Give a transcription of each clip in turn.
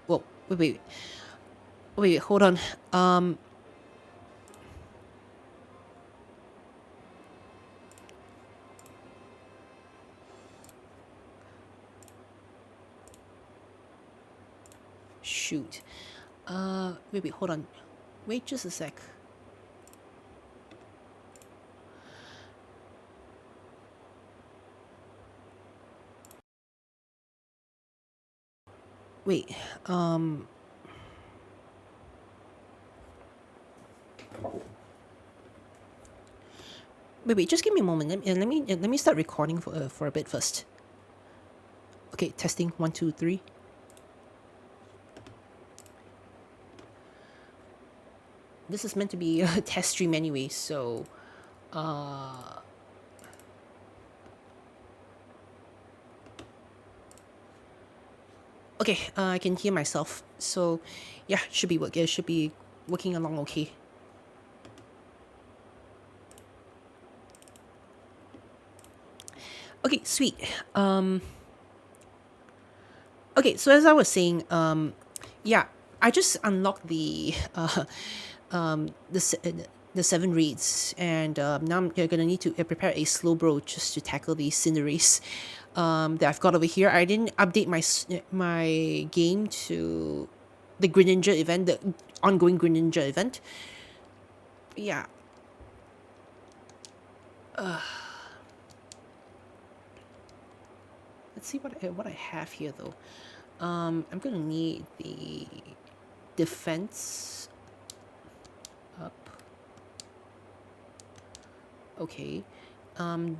Whoa, wait, hold on. Shoot. Wait, hold on. Wait just a sec. Wait, wait, just give me a moment. Let me start recording for a bit first. Okay, testing 1, 2, 3. This is meant to be a test stream anyway, so okay, I can hear myself. So yeah, should be working along okay. Okay, sweet. Okay, so as I was saying, yeah, I just unlocked the 7 raids, and now I'm gonna need to prepare a slow bro just to tackle these Cinderace that I've got over here. I didn't update my game to the Greninja event, the ongoing Greninja event. Yeah. Let's see what I have here though. I'm gonna need the defense up. Okay.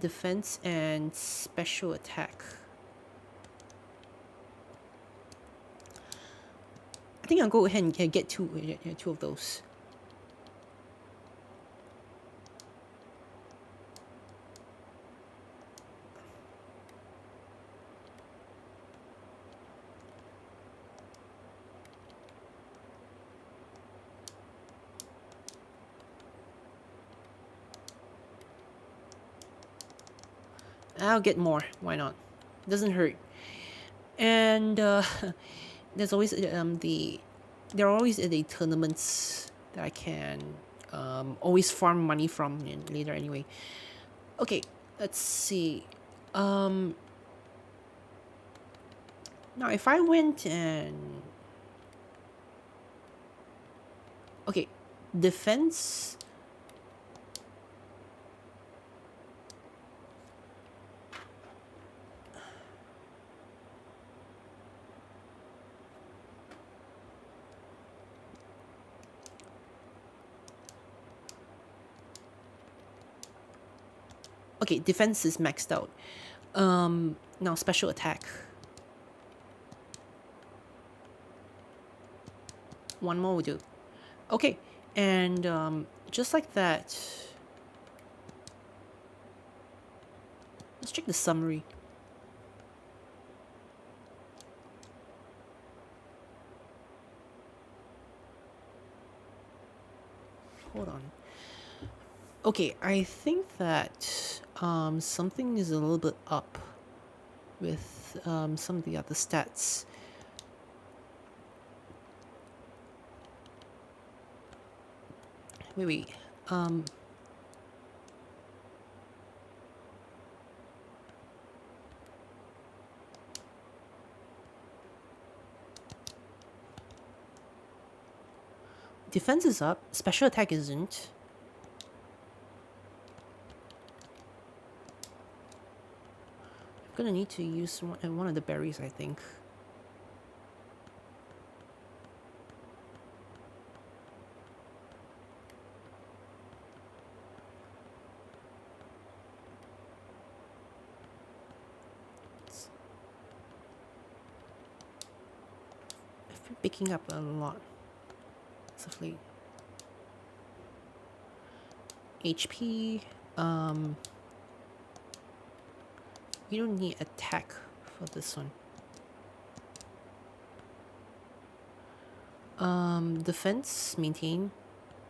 Defense and special attack. I think I'll go ahead and get two of those. I'll get more. Why not? Doesn't hurt. And there's always there are always the tournaments that I can always farm money from later anyway. Okay, let's see. Um, Now if I went and okay, defense. Okay, defense is maxed out. Now special attack. One more will do. Okay, and just like that. Let's check the summary. Hold on. Okay, I think that something is a little bit up with some of the other stats. Wait. Defense is up, special attack isn't. I'm gonna need to use one of the berries, I think. I've been picking up a lot. As late. HP. You don't need attack for this one. Defense, maintain.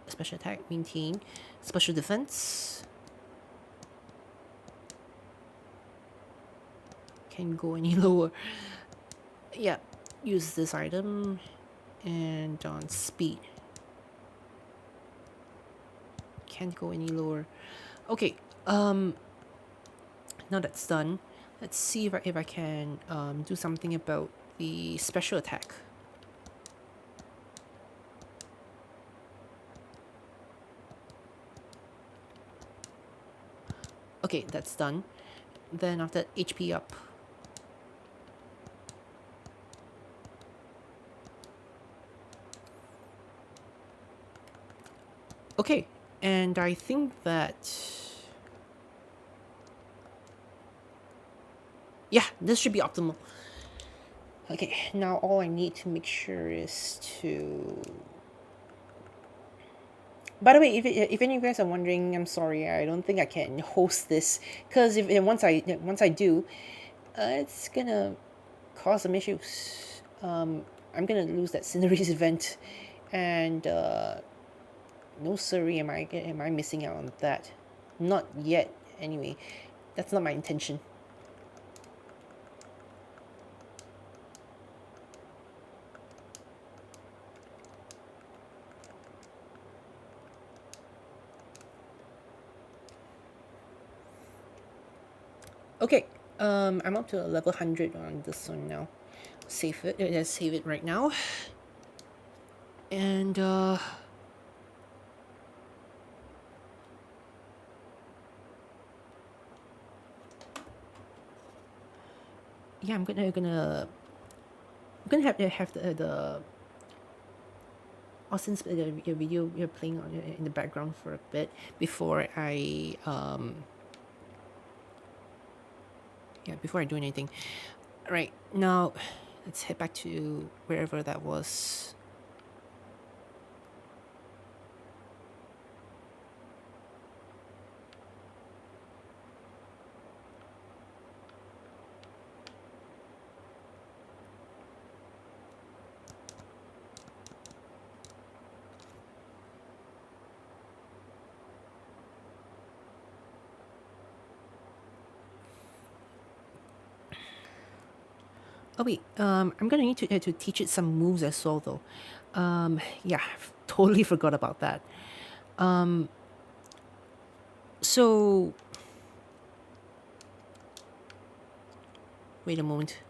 Special attack, maintain. Special defense. Can't go any lower. Yeah, use this item. And on speed. Can't go any lower. Okay, now that's done. Let's see if I can do something about the special attack. Okay, that's done. Then after that, HP up. Okay, and I think that... yeah, this should be optimal. Okay, now all I need to make sure is to... By the way, if any of you guys are wondering, I'm sorry, I don't think I can host this, because if once I do, it's gonna cause some issues. I'm gonna lose that Cinderies event, and no sorry, am I missing out on that? Not yet, anyway. That's not my intention. Okay, I'm up to level 100 on this one now. Save it. Let's save it right now. And yeah, I'm gonna have the Austin's video you're playing on in the background for a bit before I before I do anything. Right, now let's head back to wherever that was. Oh wait, I'm gonna need to teach it some moves as well though. Yeah, totally forgot about that. So wait a moment.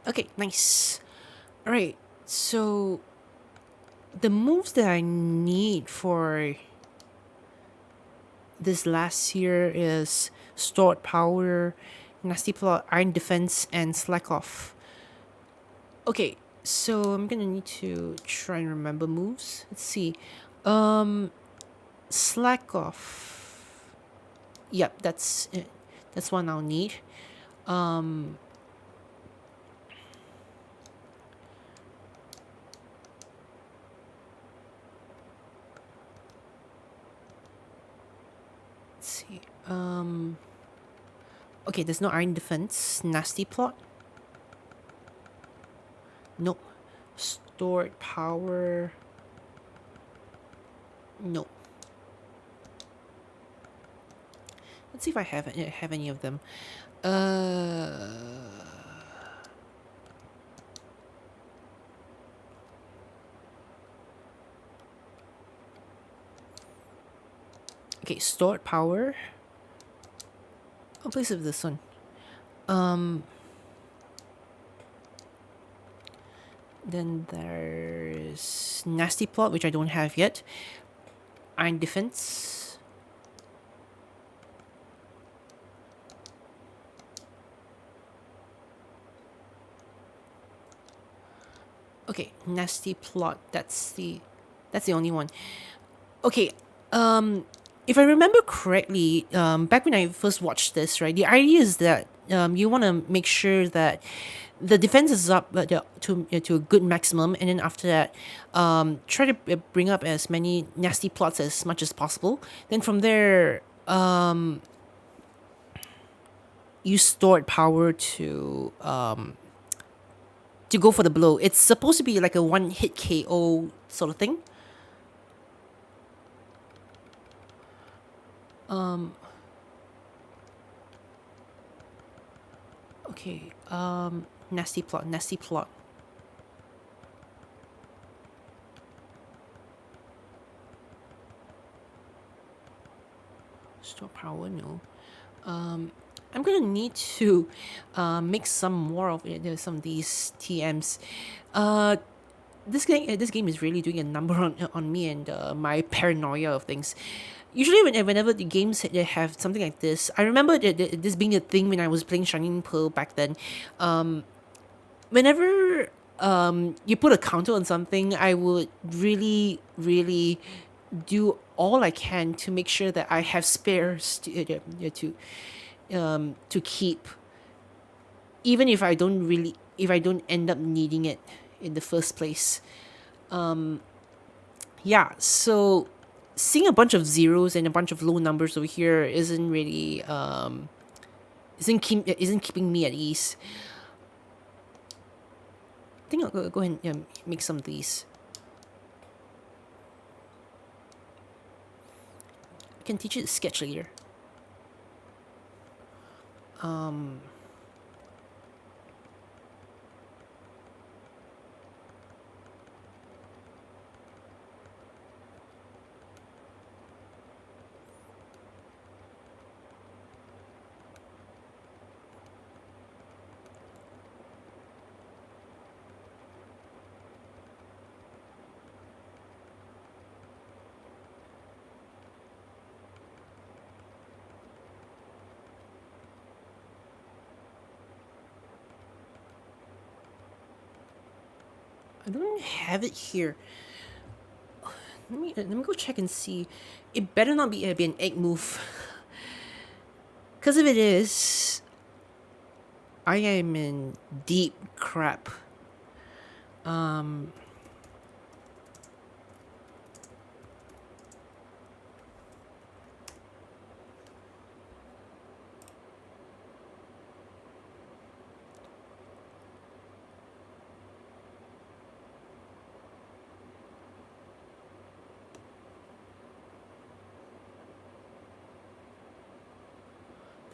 Okay, nice. All right, so the moves that I need for this last year is stored power, nasty plot, iron defense, and slack off. Okay, so I'm gonna need to try and remember moves. Let's see. Slack off. Yep, that's it. That's one I'll need. Let's see. Okay, there's no iron defense. Nasty plot. Nope. Stored power. Nope. Let's see if I have any of them. Okay, stored power. I'll place it with this one. Then there's nasty plot, which I don't have yet. Iron defense. Okay, nasty plot. That's the only one. Okay, if I remember correctly, back when I first watched this, right, the idea is that you want to make sure that the defense is up to a good maximum, and then after that, try to bring up as many nasty plots as much as possible. Then from there, use stored power to go for the blow. It's supposed to be like a one hit KO sort of thing. Okay. Nasty plot. Nasty plot. Store power. No. I'm gonna need to make some more of it. Some of these TMs. This game is really doing a number on me and my paranoia of things. Usually, whenever the games they have something like this, I remember this being a thing when I was playing Shining Pearl back then. Whenever you put a counter on something, I would really, really do all I can to make sure that I have spares to keep, even if I don't end up needing it in the first place. Yeah, so seeing a bunch of zeros and a bunch of low numbers over here isn't really isn't keeping me at ease. I think I'll go ahead and make some of these. I can teach you the sketch later. I don't have it here. Let me go check and see. It better not be an egg move. Because if it is, I am in deep crap.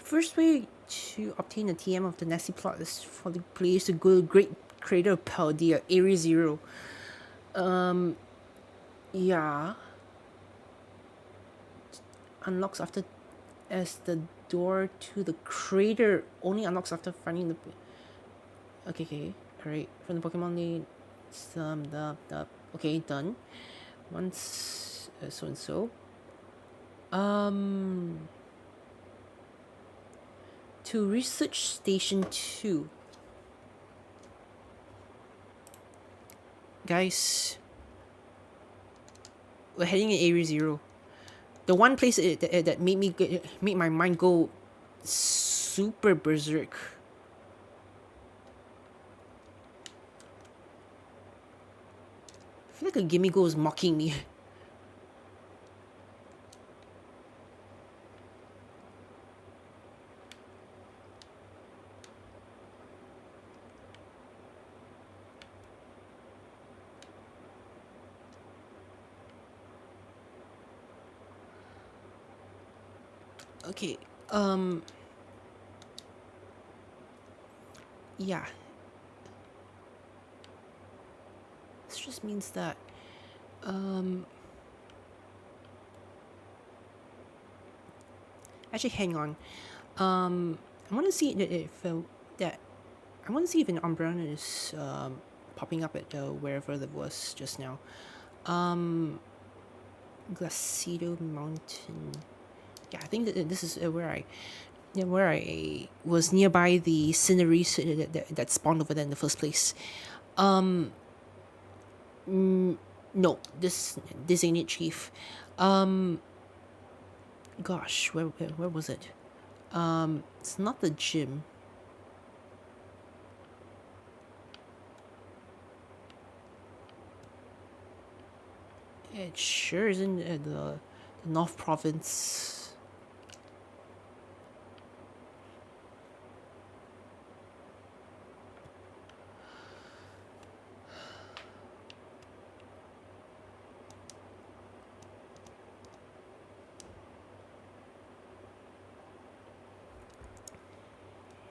first way to obtain a TM of the nasty plot is for the players to go to Great Crater of Paldea, Area Zero. Yeah. Unlocks after as the door to the crater only unlocks after finding the. Okay. Alright. From the Pokemon name. Okay, done. Once so and so. To Research Station 2. Guys, we're heading in Area Zero. The one place that made my mind go super berserk. I feel like a Gimme Go is mocking me. Okay, yeah. This just means that, actually, hang on. I want to see if that. I want to see if an Umbreon is popping up at wherever that was just now. Glacido Mountain. Yeah, I think that this is where I was nearby the Cineries that spawned over there in the first place. No, this ain't it, Chief. Gosh, where was it? It's not the gym. It sure isn't the North Province.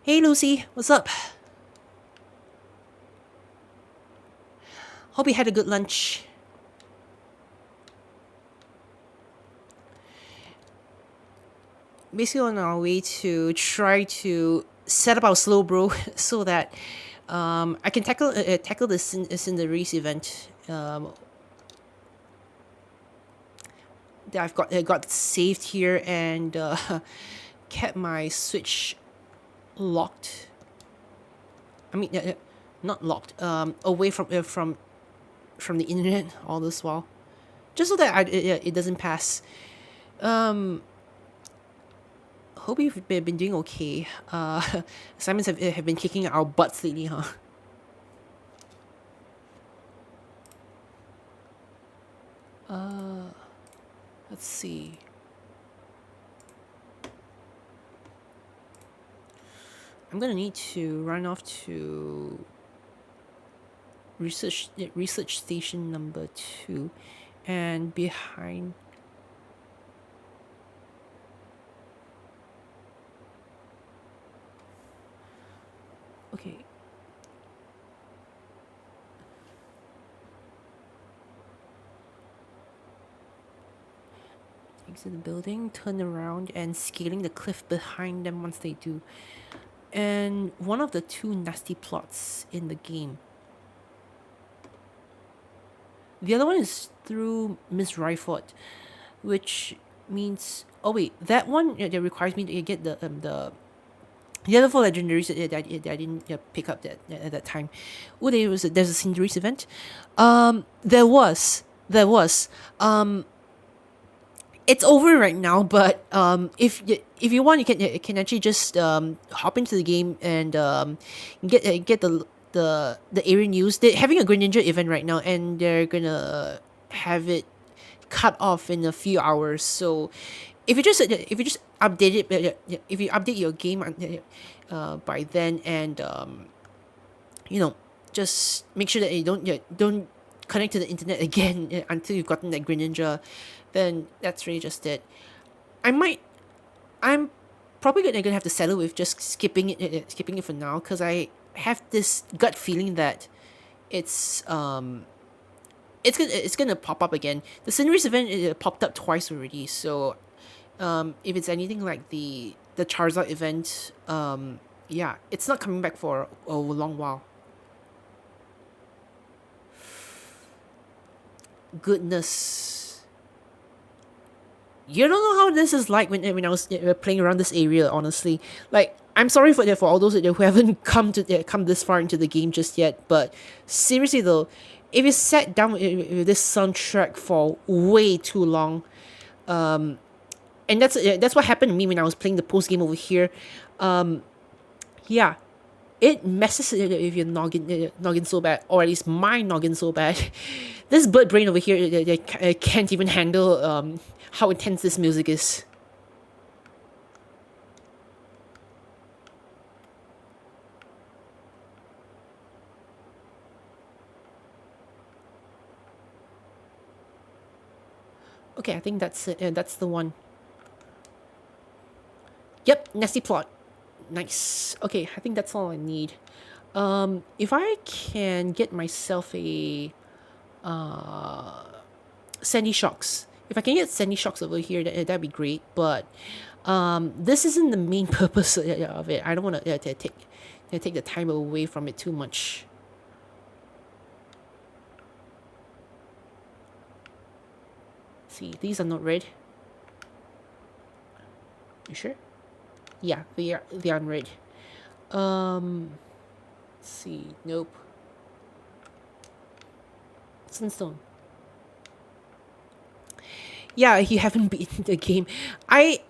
Hey Lucy, what's up? Hope you had a good lunch. Basically on our way to try to set up our slow bro so that I can tackle the Cinderace event that I've got saved here and kept my Switch locked. I mean, not locked. Away from the internet all this while, just so that it doesn't pass. Hope you've been doing okay. Assignments have been kicking our butts lately, huh? Let's see. I'm gonna need to run off to research station number 2, and behind. Okay. Exit the building, turn around, and scaling the cliff behind them once they do. And one of the 2 nasty plots in the game. The other one is through Miss Ryford, which means, oh wait, that one that requires me to get the other 4 legendaries that I didn't pick up at that time. Oh, there's a Cinderace event. There was. It's over right now, but if you want, you can actually just hop into the game and get the area news. They're having a Greninja event right now, and they're gonna have it cut off in a few hours. So if you just update it, if you update your game by then, and just make sure that you don't connect to the internet again until you've gotten that Greninja, then that's really just it. I'm probably gonna have to settle with just skipping it for now, because I have this gut feeling that it's it's gonna pop up again. The Cinderace event popped up twice already, so if it's anything like the Charizard event, yeah, it's not coming back for a long while. Goodness, you don't know how this is like when I was playing around this area. Honestly, like I'm sorry for all those who haven't come this far into the game just yet. But seriously though, if you sat down with this soundtrack for way too long, and that's what happened to me when I was playing the post game over here. Yeah, it messes with your noggin so bad, or at least my noggin so bad. This bird brain over here can't even handle how intense this music is. Okay, I think that's it. That's the one. Yep, nasty plot. Nice. Okay, I think that's all I need. If I can get myself a Sandy Shocks. If I can get Sandy Shocks over here, that'd be great. But this isn't the main purpose of it. I don't want to take the time away from it too much. See, these are not red. You sure? Yeah, they aren't red. Let's see, nope. Sunstone. Yeah, you haven't beaten the game. I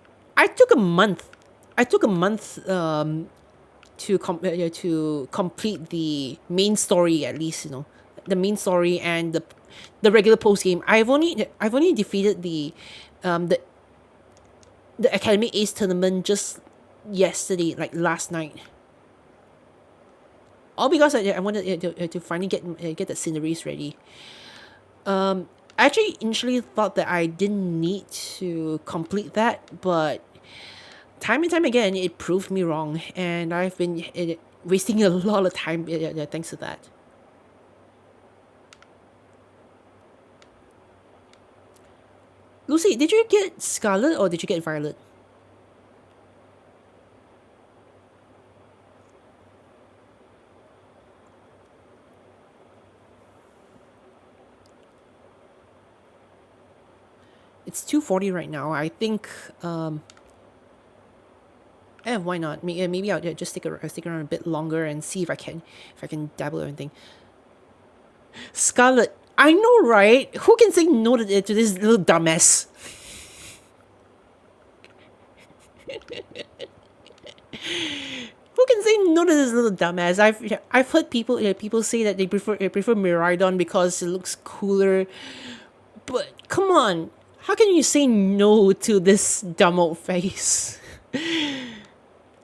took a month. I took a month to complete the main story, at least, the main story and the regular post game. I've only defeated um the the Academy Ace tournament just yesterday, like last night. All because I wanted to finally get the Cinderace ready. I actually initially thought that I didn't need to complete that, but time and time again, it proved me wrong, and I've been wasting a lot of time thanks to that. Lucy, did you get Scarlet or did you get Violet? It's 2:40 right now. I think. Why not? Maybe I'll just stick around a bit longer and see if I can dabble or anything. Scarlet, I know, right? Who can say no to this little dumbass? Who can say no to this little dumbass? I've heard people say that they prefer Miraidon because it looks cooler. But come on, how can you say no to this dumb old face?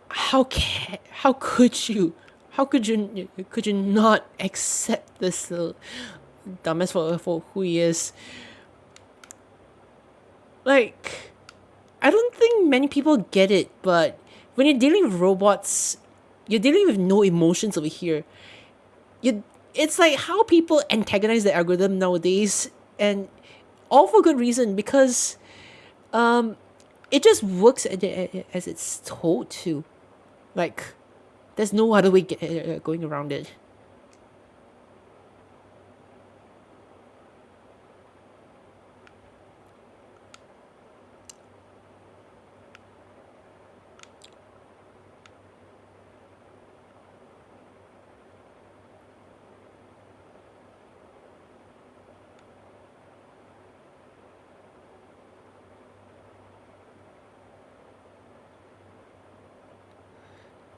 How could you? How could you not accept this little dumbass for who he is? Like, I don't think many people get it, but when you're dealing with robots, you're dealing with no emotions over here. It's like how people antagonize the algorithm nowadays, and all for good reason, because it just works as it's told to. Like, there's no other way going around it.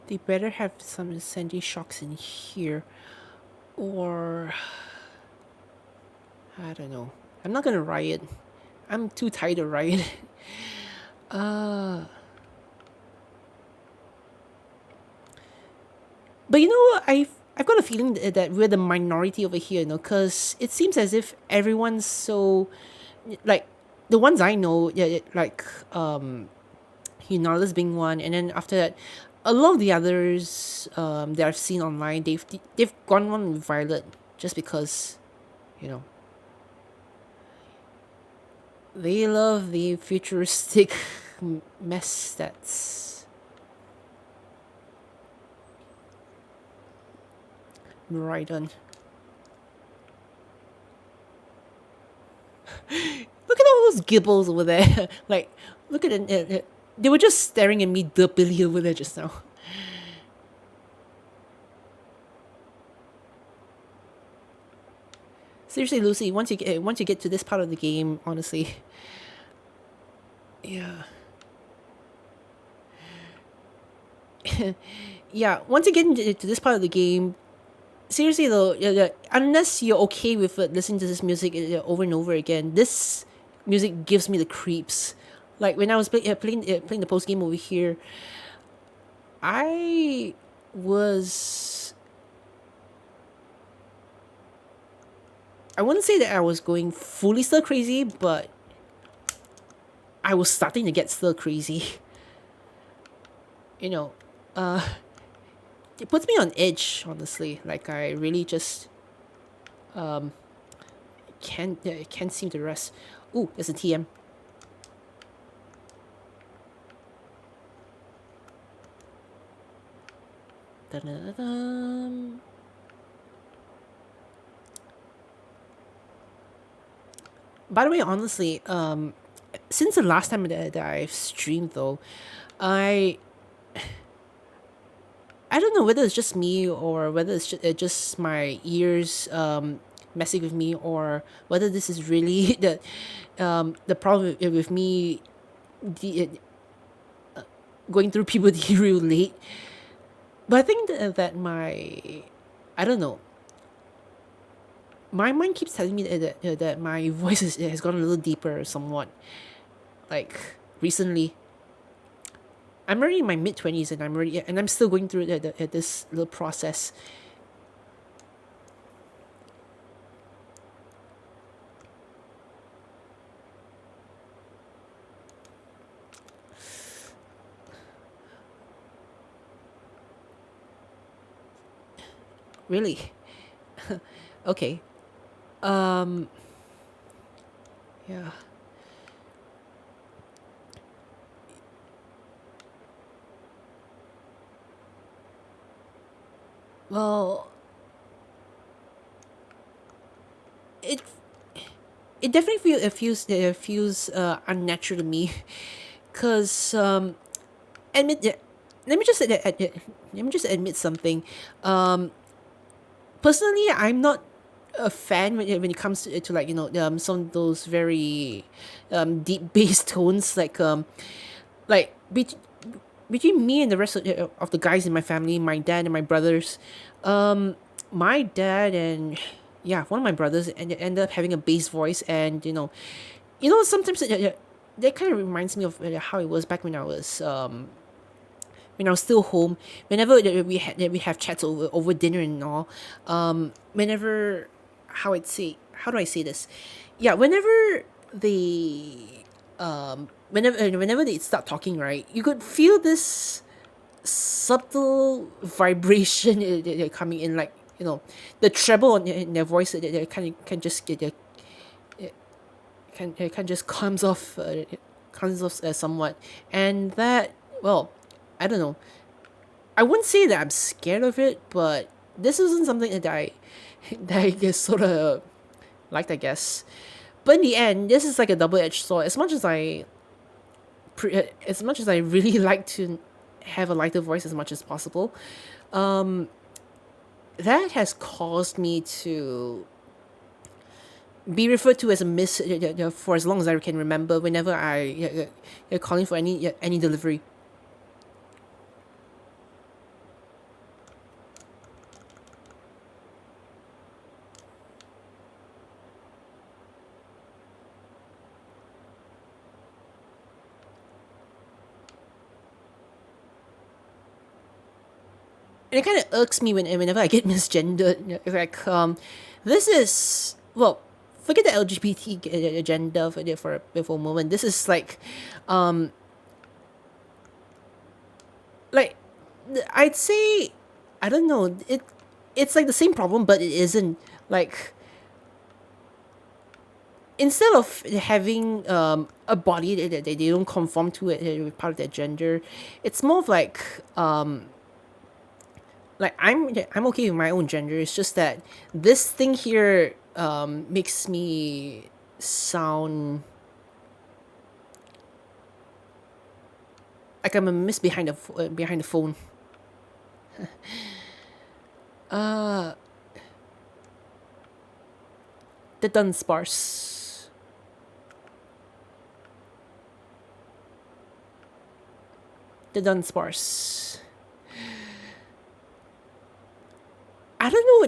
They better have some Sandy Shocks in here, or I don't know. I'm not gonna riot. I'm too tired to riot. uh, but I've got a feeling that we're the minority over here, because it seems as if everyone's so, like, the ones I know, yeah, like Unitas being one, and then after that, a lot of the others that I've seen online, they've gone on with Violet just because, you know, they love the futuristic mess that's right on. Look at all those gibbles over there. Like, look at it. They were just staring at me derpily over there just now. Seriously, Lucy, once you get to this part of the game, honestly, yeah, yeah. Once you get into to this part of the game, seriously though, unless you're okay with listening to this music over and over again, this music gives me the creeps. Like when I was playing the post game over here, I was I wouldn't say that I was going fully stir crazy, but I was starting to get stir crazy. You know, uh, it puts me on edge, honestly. Like I really just can't seem to rest. Ooh, there's a TM. Dun-dun-dun-dun. By the way, honestly, since the last time that I've streamed though, I I don't know whether it's just me or whether it's just my ears messing with me, or whether this is really the problem with me the, going through puberty real late. But I think that my I don't know, my mind keeps telling me that my voice has gone a little deeper somewhat, like recently. I'm already in my mid 20s, and I'm still going through this little process. Really? Okay. Um. Yeah. Well, it it definitely feels unnatural to me, cause admit let me just let me just admit something. Personally, I'm not a fan when it comes to like some of those very deep bass tones, like between me and the rest of the guys in my family, my dad and my brothers, my dad and yeah, one of my brothers ended up having a bass voice, and sometimes that kind of reminds me of how it was back when I was still home. Whenever we have chats over dinner and all, whenever how do I say this? Yeah, whenever they start talking, right, you could feel this subtle vibration coming in, like the treble in their voice that kind of can just get can just comes off somewhat, and that, well, I don't know. I wouldn't say that I'm scared of it, but this isn't something that I that I just sort of liked, I guess. But in the end, this is like a double-edged sword. As much as I really like to have a lighter voice as much as possible, that has caused me to be referred to as a miss for as long as I can remember. Whenever calling for any delivery. And it kind of irks me whenever I get misgendered. It's like, this is, well, forget the LGBT agenda for a moment. This is like, like I'd say, I don't know, it's like the same problem, but it isn't. Like, instead of having a body that they don't conform to it part of their gender, it's more of like I'm okay with my own gender. It's just that this thing here makes me sound like I'm a miss behind the phone. Uh, the done sparse. The done sparse. I don't know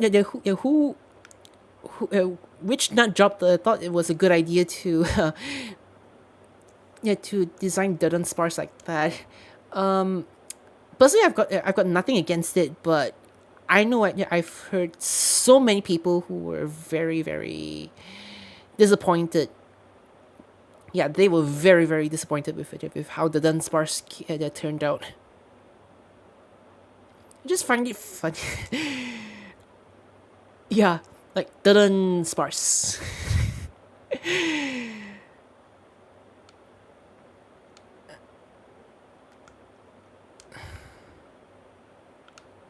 which nut job thought it was a good idea to yeah, to design Dudden sparse like that. Personally, I've got nothing against it, but I know I've heard so many people who were very very disappointed. Yeah, they were very very disappointed with it, with how the Dudden sparse turned out. I just find it funny. Yeah, like Dudden sparse.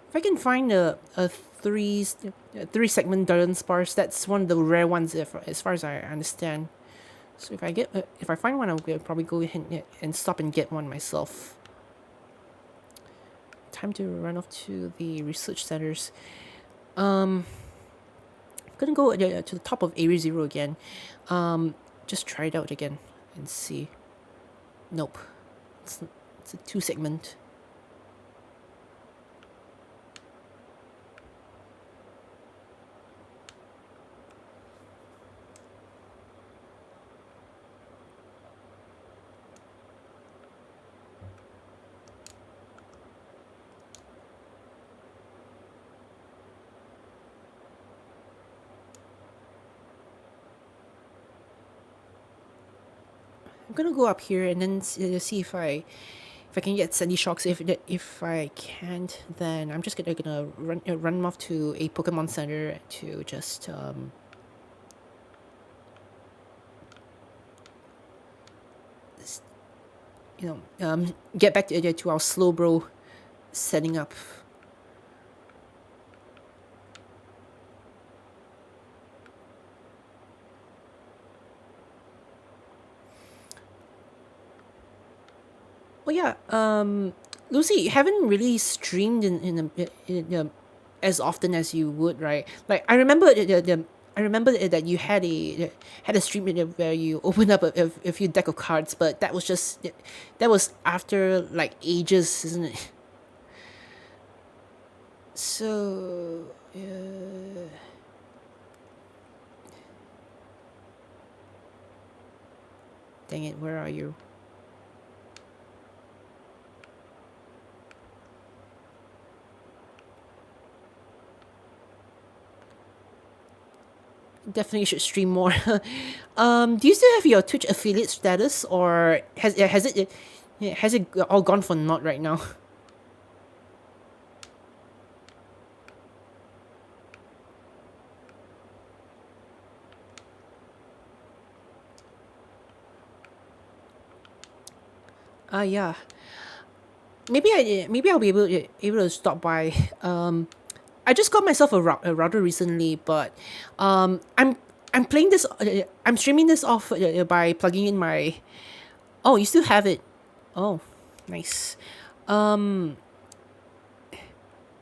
If I can find a three segment Dudden sparse, that's one of the rare ones as far as I understand. So if I find one, I'll probably go ahead and stop and get one myself. Time to run off to the research centers. I'm gonna go to the top of Area Zero again. Just try it out again and see. Nope, it's a two segment. I'm gonna go up here and then see if I can get Sandy Shocks. If I can't, then I'm just gonna run off to a Pokemon Center to just get back to our slow bro setting up. Well, yeah. Lucy, you haven't really streamed as often as you would, right? Like I remember I remember that you had a stream where you opened up a few deck of cards, but that was just that was after like ages, isn't it? So dang it, where are you? Definitely should stream more. Do you still have your Twitch affiliate status, or has it all gone for naught right now? Yeah. Maybe I'll be able to stop by. I just got myself a router recently, but I'm playing this. I'm streaming this off by plugging in my. Oh, you still have it. Oh, nice. I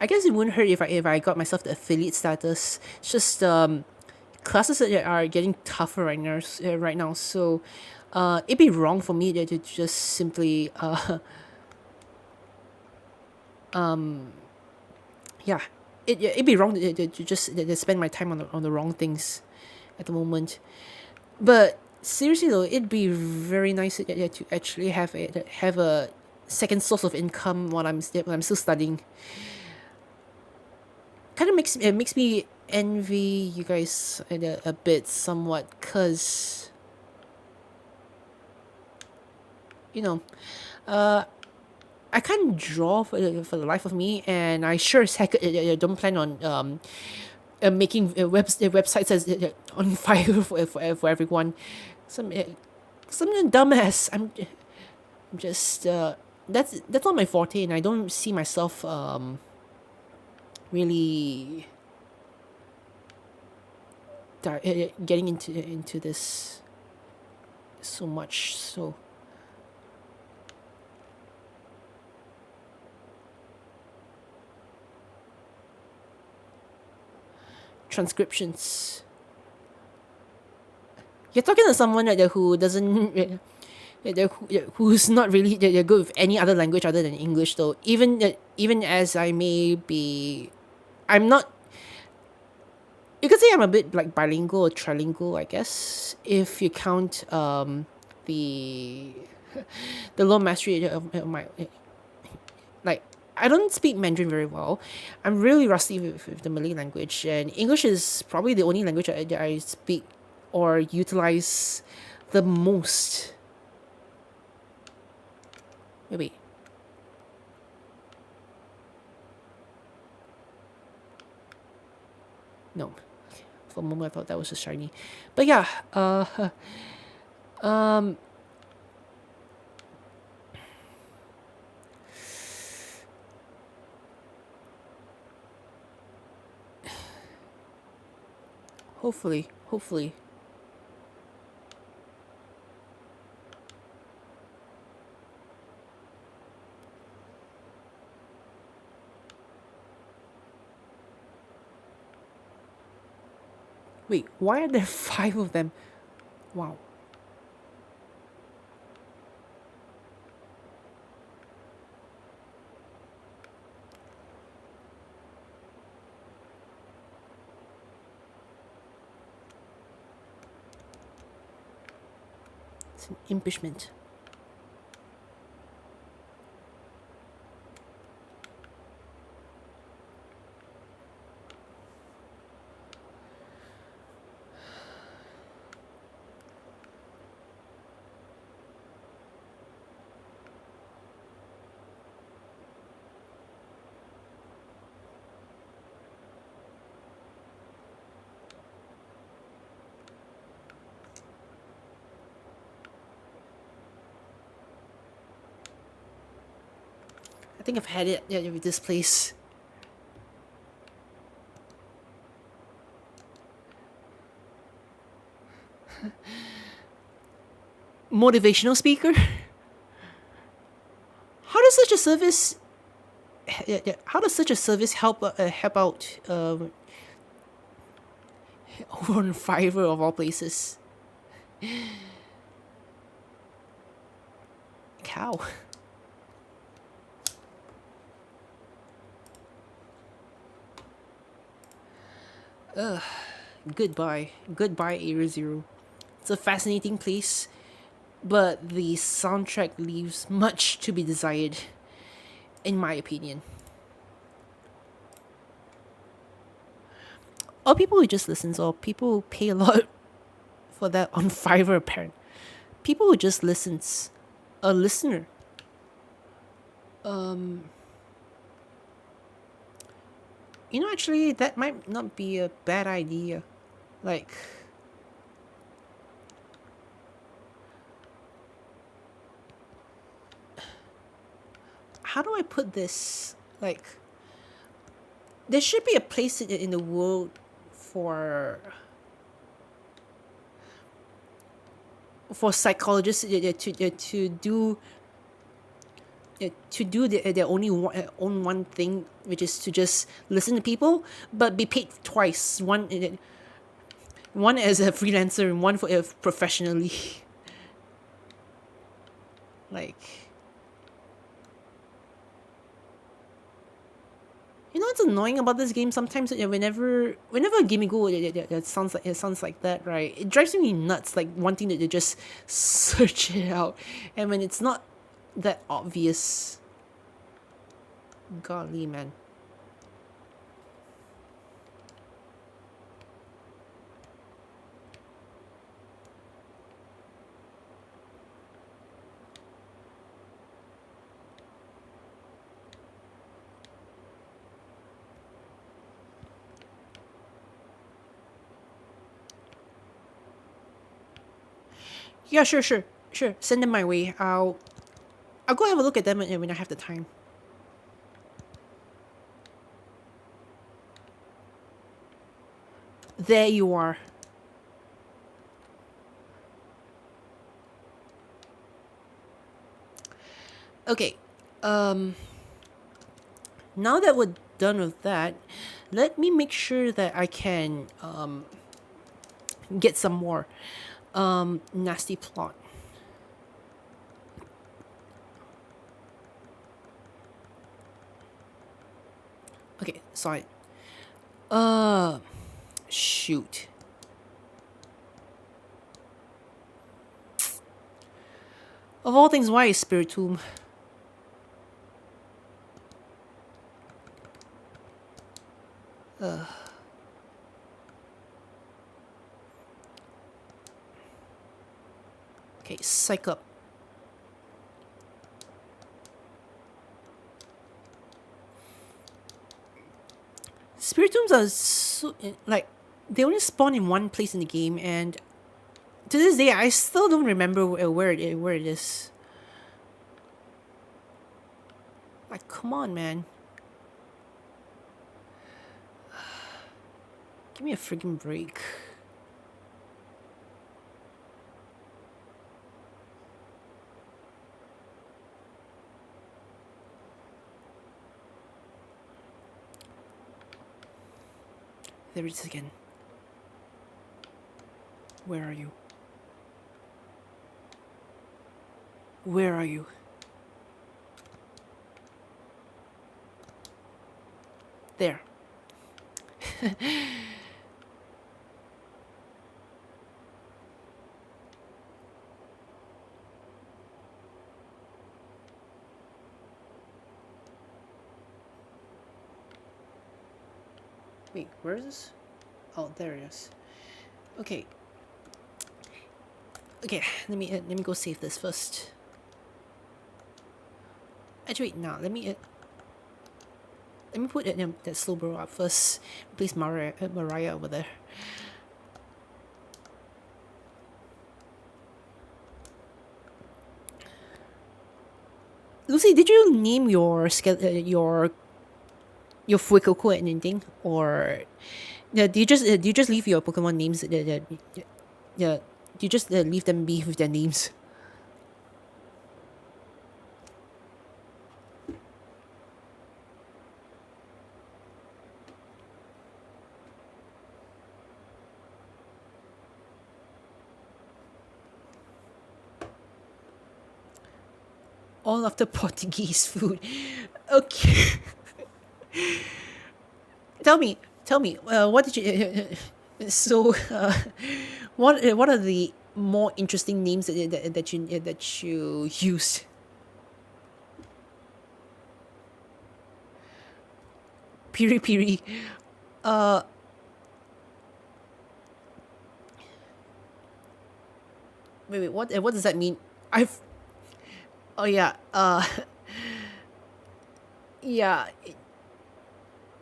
guess it wouldn't hurt if I got myself the affiliate status. It's just classes that are getting tougher right now. So it'd be wrong for me to just simply yeah, it'd be wrong to just to spend my time on the wrong things at the moment. But seriously though, it'd be very nice to actually have a second source of income while I'm still studying. Kind of makes me envy you guys a bit somewhat, cause you know I can't draw for the life of me, and I sure as heck don't plan on making websites as on fire for everyone. Some some dumbass. I'm just that's not my forte, and I don't see myself really getting into this so much. So transcriptions. You're talking to someone who doesn't who's not really good with any other language other than English. Though even as I may be, I'm not. You could say I'm a bit like bilingual or trilingual, I guess, if you count the the low mastery of my like. I don't speak Mandarin very well. I'm really rusty with the Malay language, and English is probably the only language that I speak or utilize the most. Wait, no. For a moment, I thought that was a shiny, but yeah. Um. Hopefully. Wait, why are there five of them? Wow. It's an impeachment. I think I've had it with this place. Motivational speaker? How does such a service? How does such a service help out over on Fiverr of all places? Cow. Goodbye, Area Zero. It's a fascinating place, but the soundtrack leaves much to be desired, in my opinion. Or people who just listens, or people who pay a lot for that on Fiverr, apparent. People who just listens, a listener. Actually, that might not be a bad idea. Like, how do I put this? Like, there should be a place in the world for psychologists to do their only own one thing, which is to just listen to people, but be paid twice. One as a freelancer and one for professionally. Like, what's annoying about this game? Sometimes whenever a gaming go it sounds like that, right? It drives me nuts. Like wanting to just search it out, and when it's not that obvious. Golly, man. Yeah, sure, sure, sure. Send them my way. I'll go have a look at them when I have the time. There you are. Okay. Now that we're done with that, let me make sure that I can get some more nasty plot. Okay, sorry. Uh, shoot. Of all things, why is Spiritomb? Okay, psych up. Spiritombs are so, like, they only spawn in one place in the game, and to this day, I still don't remember where it is. Like, come on, man. Give me a friggin' break. There it is again. Where are you? Where are you? There. Wait, where is this? Oh, there it is. Okay. Okay, let me go save this first. Actually, wait, no, let me put that slow bro up first. Place Mariah over there. Lucy, did you name your Fuecoco and anything, or do you just leave your Pokemon names? Yeah, do you just leave them be with their names? All after Portuguese food. Okay, tell me, what did you? So, what are the more interesting names that you used? Piri Piri. Uh, wait, what does that mean? I've Oh yeah. Yeah.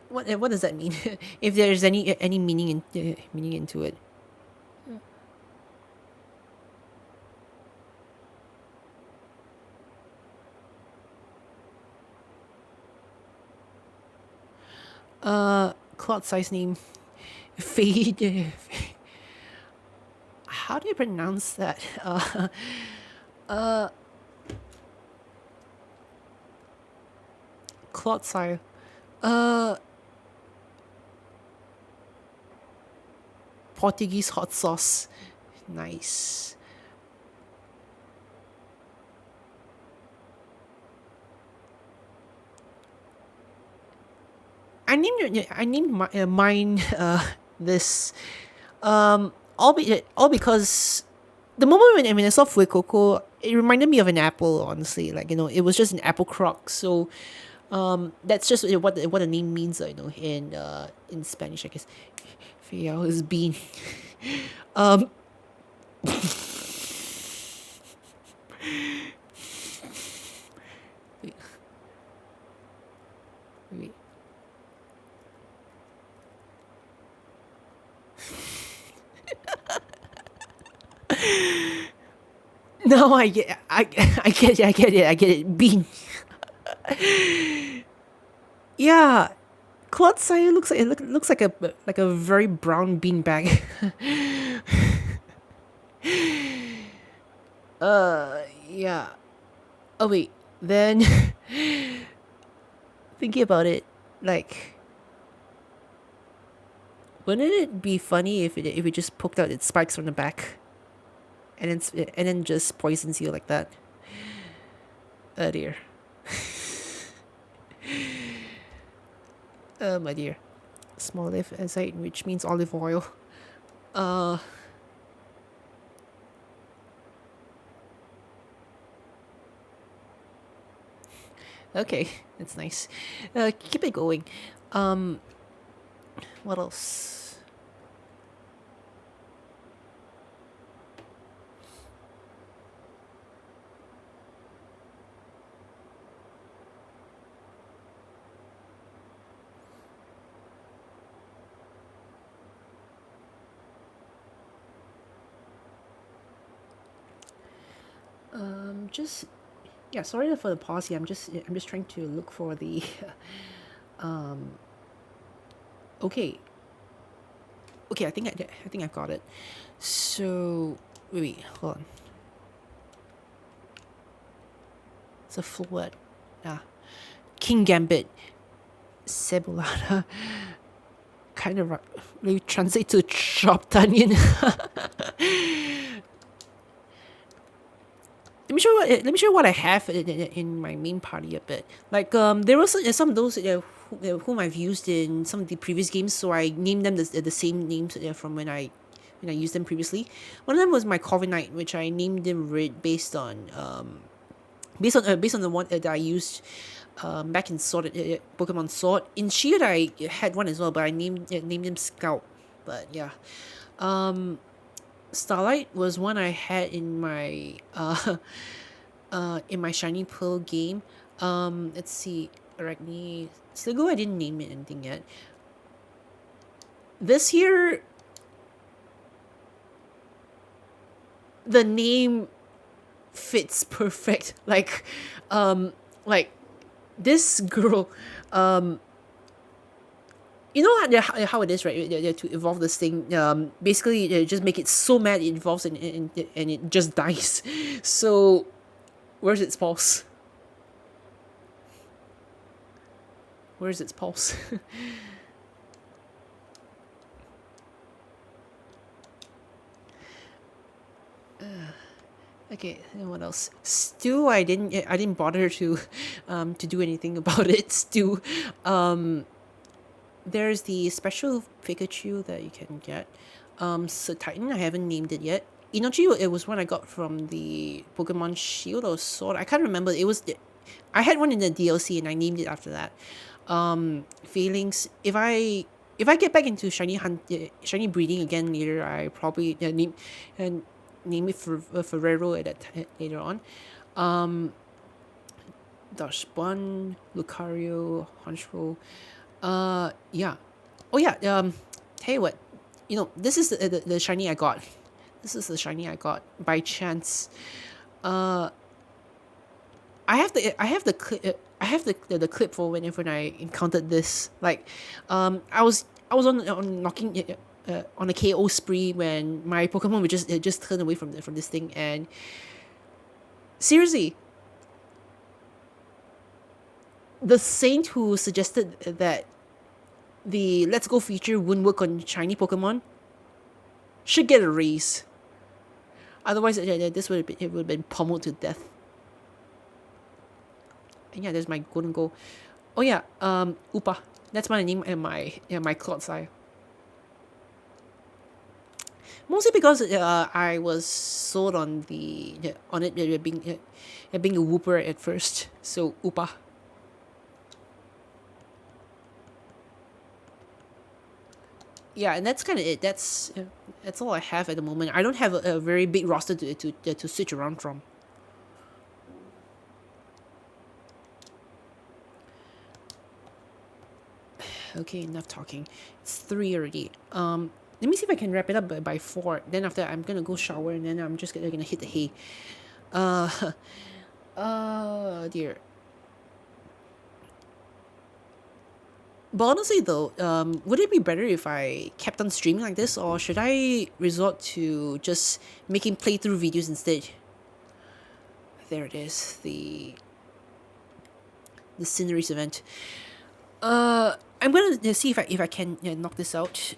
What does that mean? If there's any meaning into it. Cloud size name. Fade. How do you pronounce that? Cloud size. Uh, Portuguese hot sauce. Nice. I named mine this all because the moment when I saw Fuecoco, it reminded me of an apple. Honestly, like it was just an apple crock. So that's just what the name means. In Spanish, I guess. Fiao is bean. Um, wait. No, I get it, I get it, I get it. Bean. Yeah, Clodsire looks like looks like a very brown bean bag. Yeah. Oh wait, then thinking about it, like, wouldn't it be funny if it just poked out its spikes from the back, and then just poisons you like that? Oh dear. Oh my dear. Small leaf aside, which means olive oil. Uh. Okay, that's nice. Keep it going. Um. What else? Just yeah. Sorry for the pause here. I'm just trying to look for the. Okay. Okay. I think I've got it. So wait. Hold on. It's a full word. Ah. King Gambit. Cebulata. Kind of really translate to chopped onion. Let me show you what I have in my main party a bit. Like there was some of those whom I've used in some of the previous games, so I named them the same names from when I used them previously. One of them was my Corvin Knight, which I named him Red based on the one that I used back in Sword Pokemon Sword. In Shield I had one as well, but I named him Scout. But yeah. Starlight was one I had in my Shiny Pearl game. Let's see. Arachne. Sligo, I didn't name it anything yet. This here, the name fits perfect. Like this girl, you know how it is, right? To evolve this thing, basically just make it so mad it evolves and it just dies. So, where's its pulse? Where's its pulse? Okay, and what else? Stew, I didn't bother to do anything about it. Stew, there's the special Pikachu that you can get. So Titan, I haven't named it yet. Inochi, it was one I got from the Pokemon Shield or Sword. I can't remember. I had one in the DLC and I named it after that. Feelings. If I get back into shiny breeding again later, I probably name it for Ferrero later on. Dashbun, Lucario, Honchro. Yeah. Oh yeah. Tell you what, this is the shiny I got. This is the shiny I got by chance. I have the clip for when I encountered this. Like, I was on knocking on a KO spree when my Pokemon would just turn away from this thing, and seriously, the saint who suggested that the Let's Go feature wouldn't work on shiny Pokemon should get a raise. Otherwise, this would have been pummeled to death. And yeah, there's my golden goal. Oh yeah, Upa. That's my name and my Clodsire. Mostly because I was sold on it being a whooper at first. So Upa. Yeah, and that's kind of it. That's all I have at the moment. I don't have a very big roster to switch around from. Okay, enough talking. It's 3 already. Let me see if I can wrap it up by 4. Then after that, I'm gonna go shower and then I'm just gonna hit the hay. Uh, dear. But honestly, though, would it be better if I kept on streaming like this, or should I resort to just making playthrough videos instead? There it is, the Cinderace event. I'm gonna see if I can knock this out.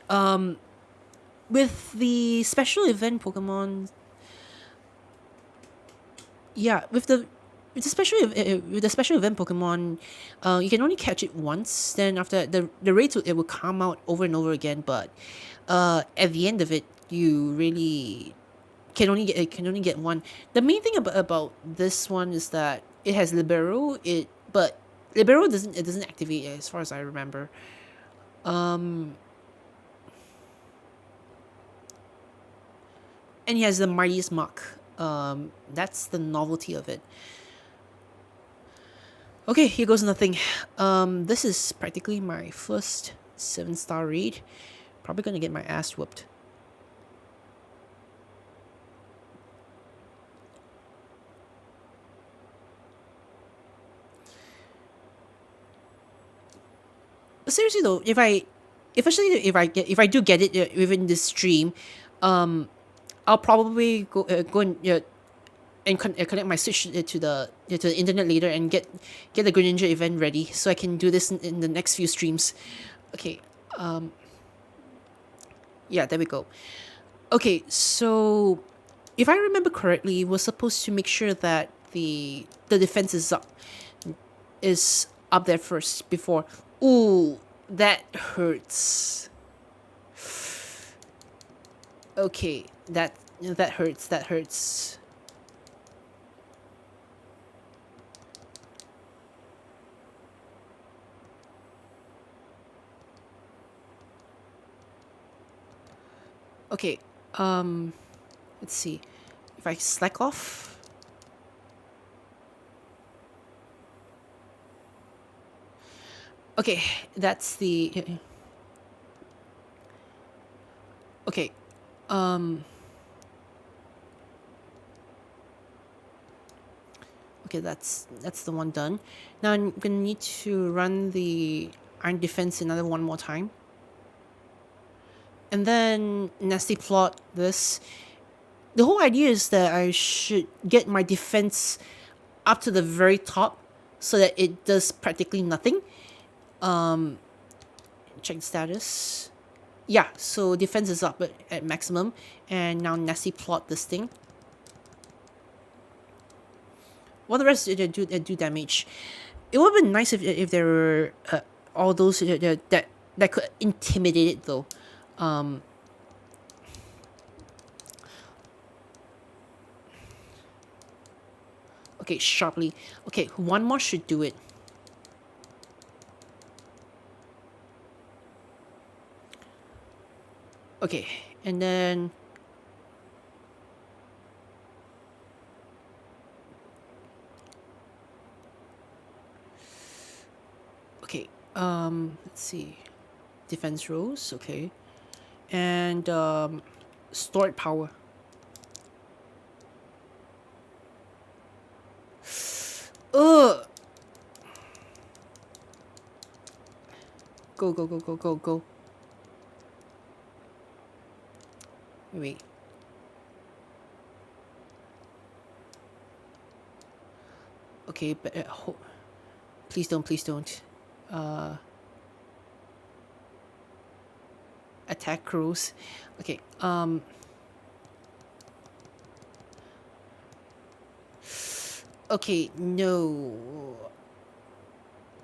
With the special event Pokemon, yeah, with the special event Pokemon, you can only catch it once. Then after that, the rates it will come out over and over again. But at the end of it, you really can only get one. The main thing about this one is that it has Libero. But Libero doesn't activate as far as I remember. And he has the Mightiest Muck. That's the novelty of it. Okay, here goes nothing. This is practically my first 7-star raid. Probably gonna get my ass whooped. But seriously though, if I do get it within this stream, I'll probably go and connect my Switch to the internet later and get the Greninja event ready so I can do this in the next few streams. Okay, yeah, there we go. Okay, so if I remember correctly, we're supposed to make sure that the defense is up there first before. Ooh, that hurts. Okay, that hurts. That hurts. Okay, let's see. If I slack off. Okay, that's the. Okay, okay, that's the one done. Now I'm gonna need to run the Iron Defense another one more time. And then nasty plot this. The whole idea is that I should get my defense up to the very top so that it does practically nothing. Check status. Yeah, so defense is up at maximum, and now nasty plot this thing. Well, the rest do damage. It would have been nice if there were all those that could intimidate it though. Okay, sharply. Okay, one more should do it. Okay, and then okay, let's see. Defense rolls, okay. And stored power. Ugh. Go, go, go, go, go, go. Wait. Okay, but please don't, please don't. Attack crows. Okay, okay, no.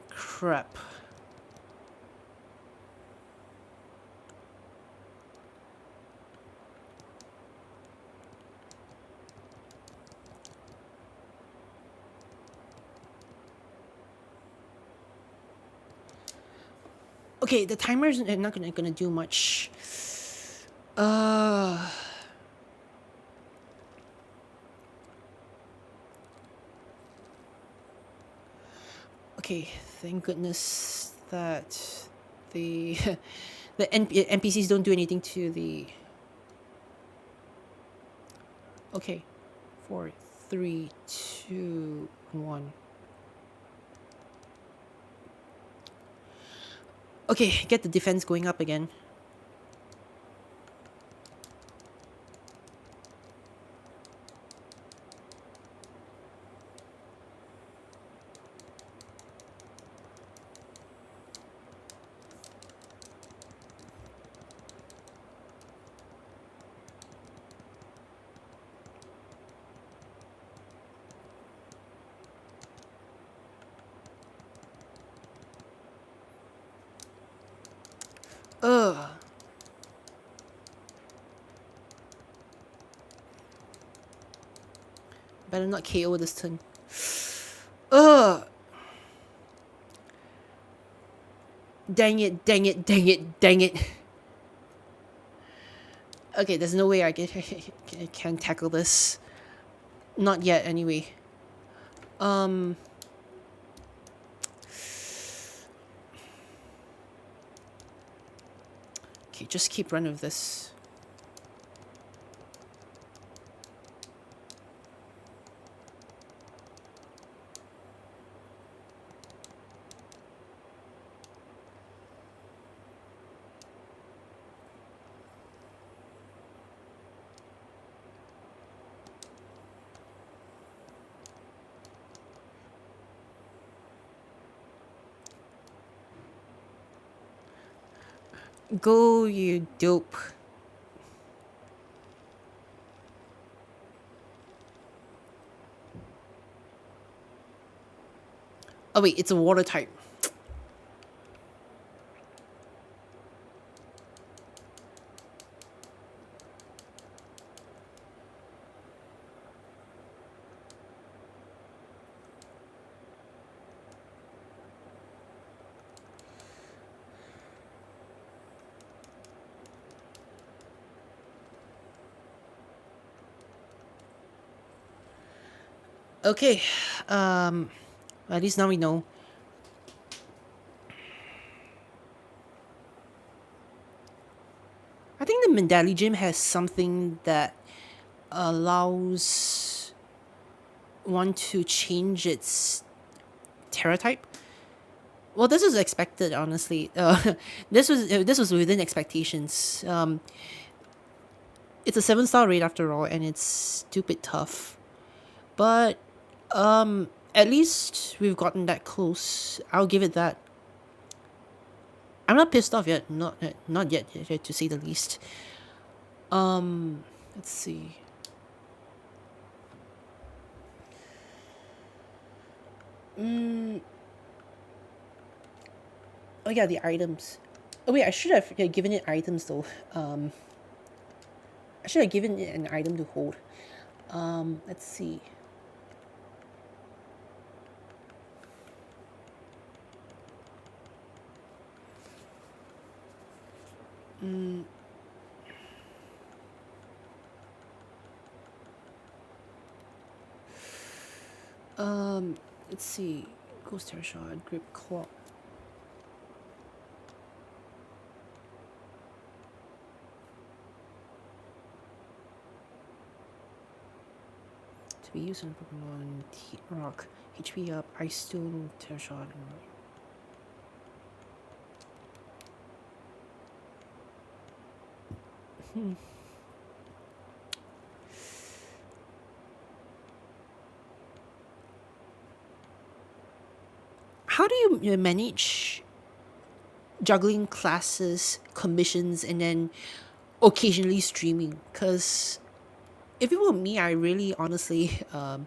Crap. Okay, the timer is not gonna do much. Okay, thank goodness that the the NPCs don't do anything to the. Okay, 4, 3, 2, 1. Okay, get the defense going up again. Ugh. Better not KO this turn. Ugh. Dang it, dang it, dang it, dang it. Okay, there's no way I can tackle this. Not yet, anyway. Okay, just keep running with this. Go, you dope. Oh wait, it's a water type. Okay, at least now we know. I think the Mandali Gym has something that allows one to change its Terra type. Well, this was expected, honestly. This was within expectations. It's a 7-star raid after all, and it's stupid tough. But at least we've gotten that close. I'll give it that. I'm not pissed off yet. Not yet, to say the least. Let's see. Oh yeah, the items. Oh wait, I should have given it items though. I should have given it an item to hold. Let's see. Let's see. Ghost Terror Shot, Grip Claw. To be used on Pokemon Heat Rock, HP up, Ice Stone, Terror Shot. How do you manage juggling classes, commissions, and then occasionally streaming? Because if it were me, I really honestly, I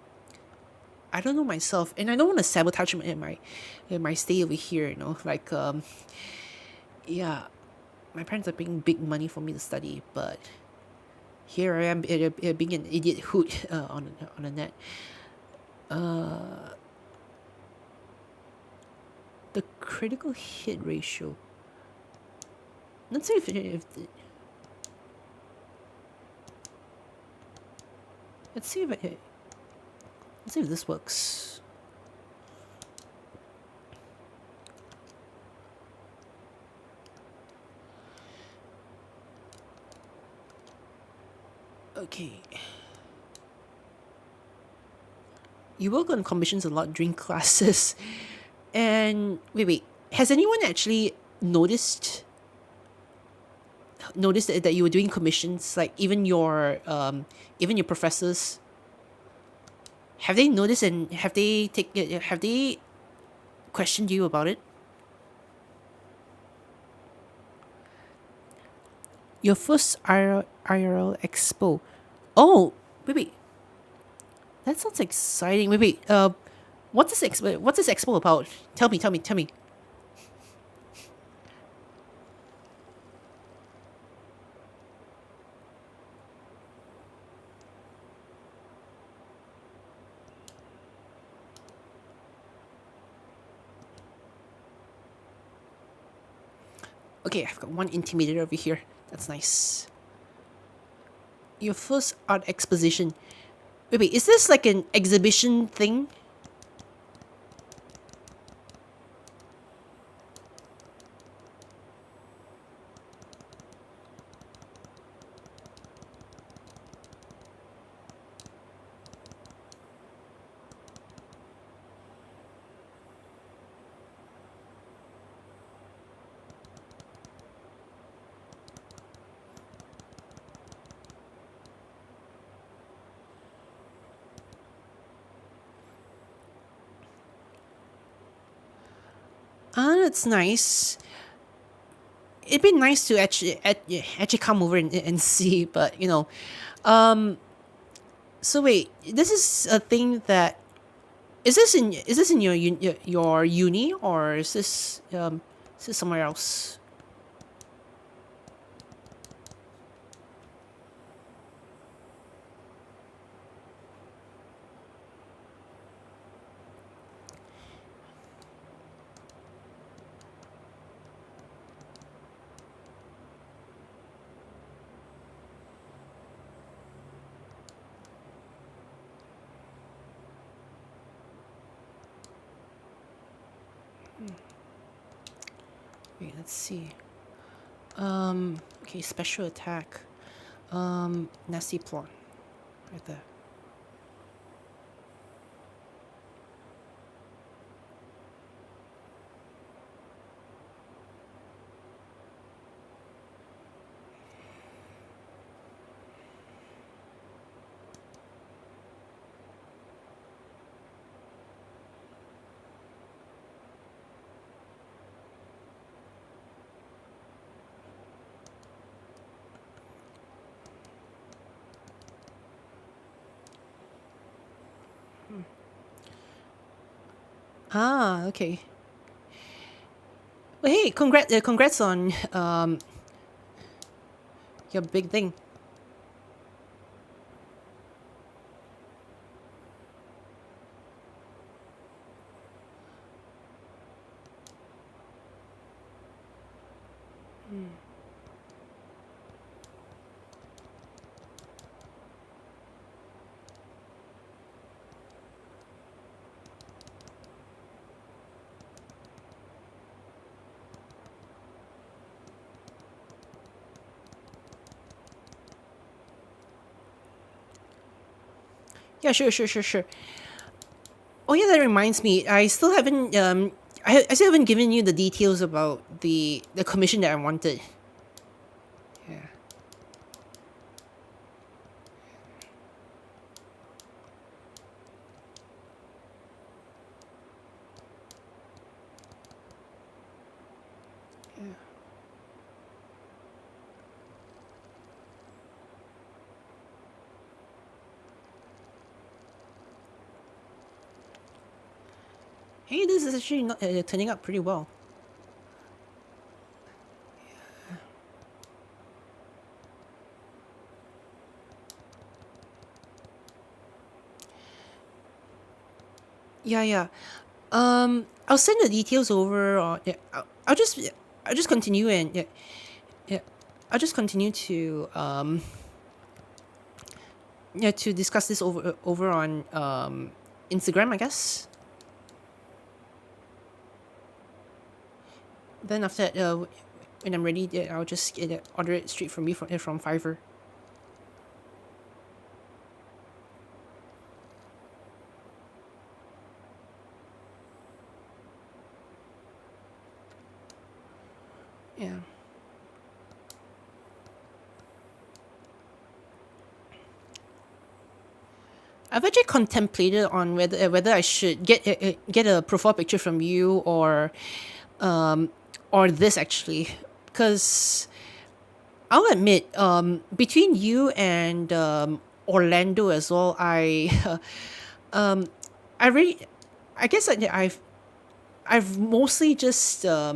don't know myself, and I don't want to sabotage my stay over here. You know, like yeah, my parents are paying big money for me to study, but here I am being an idiot hoot on the net. The critical hit ratio. Let's see let's see if let's see if this works. Okay. You work on commissions a lot during classes. And wait, has anyone actually noticed that you were doing commissions? Like even your professors, have they noticed and have they questioned you about it? Your first IRL expo. Oh, wait. That sounds exciting. What's this expo about? Tell me. Okay, I've got one intimidator over here. That's nice. Your first art exposition. Wait, is this like an exhibition thing? Ah, that's nice. It'd be nice to actually come over and see, but So wait, this is a thing that is this in your uni, or is this somewhere else? Wait, let's see. Okay, special attack. Nasty plot, right there. Ah, okay. Well, hey, congrats on your big thing. Yeah, sure. Oh yeah, that reminds me. I still haven't given you the details about the commission that I wanted. Yeah. Hey, this is actually not turning out pretty well. Yeah. I'll send the details over. Or yeah, I'll just continue and yeah, I'll just continue to to discuss this over on Instagram, I guess. Then after that, when I'm ready, I'll just order it straight from you from Fiverr. I've actually contemplated on whether I should get a profile picture from you or this actually, because I'll admit, between you and Orlando as well, I really, I guess I've mostly just how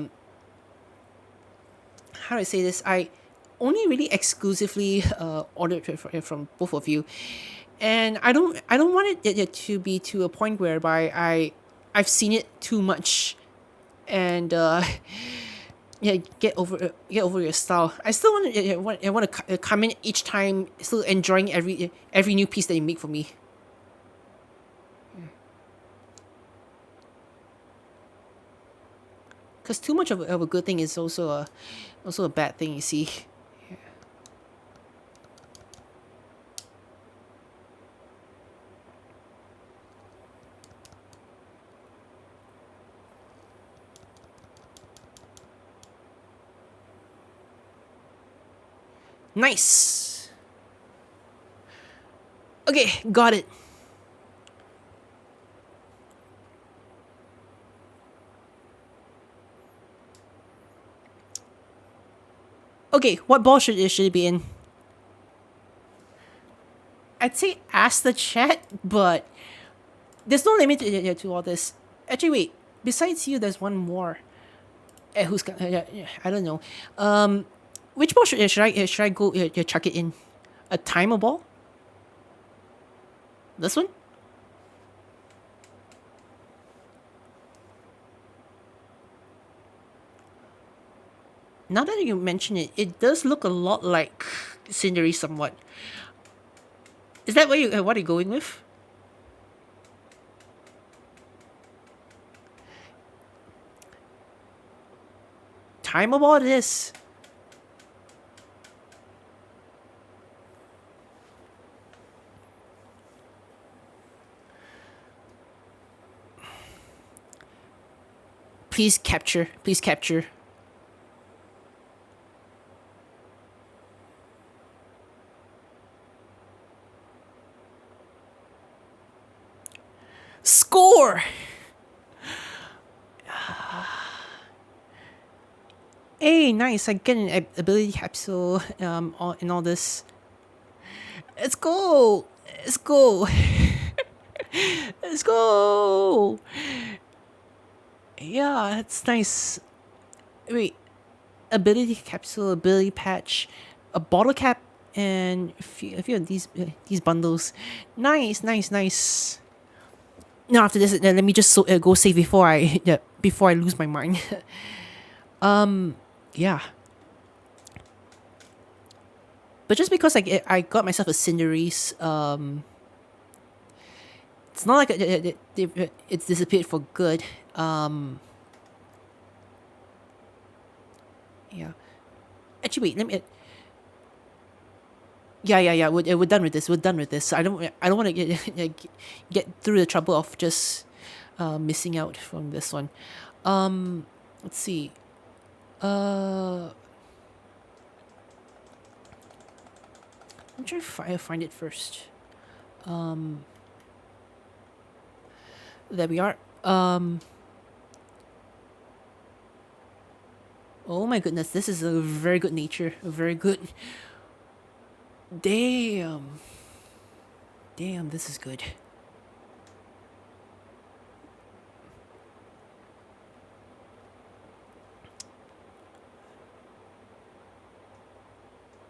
do I say this? I only really exclusively ordered from both of you, and I don't want it to be to a point whereby I've seen it too much, and yeah, get over your style. I still want to come in each time, still enjoying every new piece that you make for me. Because too much of a good thing is also a bad thing. You see. Nice. Okay, got it. Okay, what ball should it be in? I'd say ask the chat, but there's no limit to all this. Actually, wait. Besides you, there's one more. I don't know. Which ball should I go chuck it in? A timer ball? This one? Now that you mention it, it does look a lot like Cindery somewhat. Is that what are you going with? Timer ball it is. Please capture. Please capture. Score! Hey, nice. I get an ability capsule and all this. Let's go. Let's go. Let's go. Yeah, that's nice. Wait, ability capsule, ability patch, a bottle cap, and a few of these bundles. Nice, nice, nice. Now after this, let me just go save before I lose my mind. Yeah, but just because I got myself a Cinderace, it's not like it's disappeared for good. Yeah. Actually, wait. Let me. Yeah, yeah, yeah. We're done with this. We're done with this. I don't want to get through the trouble of just missing out from this one. Let's see. Uh, I'm trying to find it first. There we are. Oh my goodness, this is a very good nature. A very good. Damn. Damn, this is good.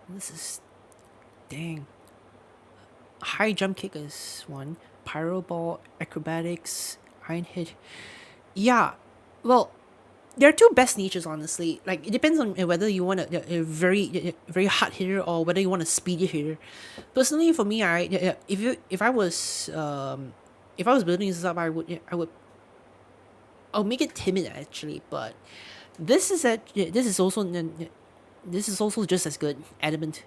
This is dang. High jump kick is one. Pyro ball, acrobatics, iron hit. Yeah. Well, there are two best niches, honestly. Like it depends on whether you want a very hard hitter or whether you want a speedy hitter. Personally, for me, if I was building this up, I'll make it timid actually. But this is also this is also just as good. Adamant.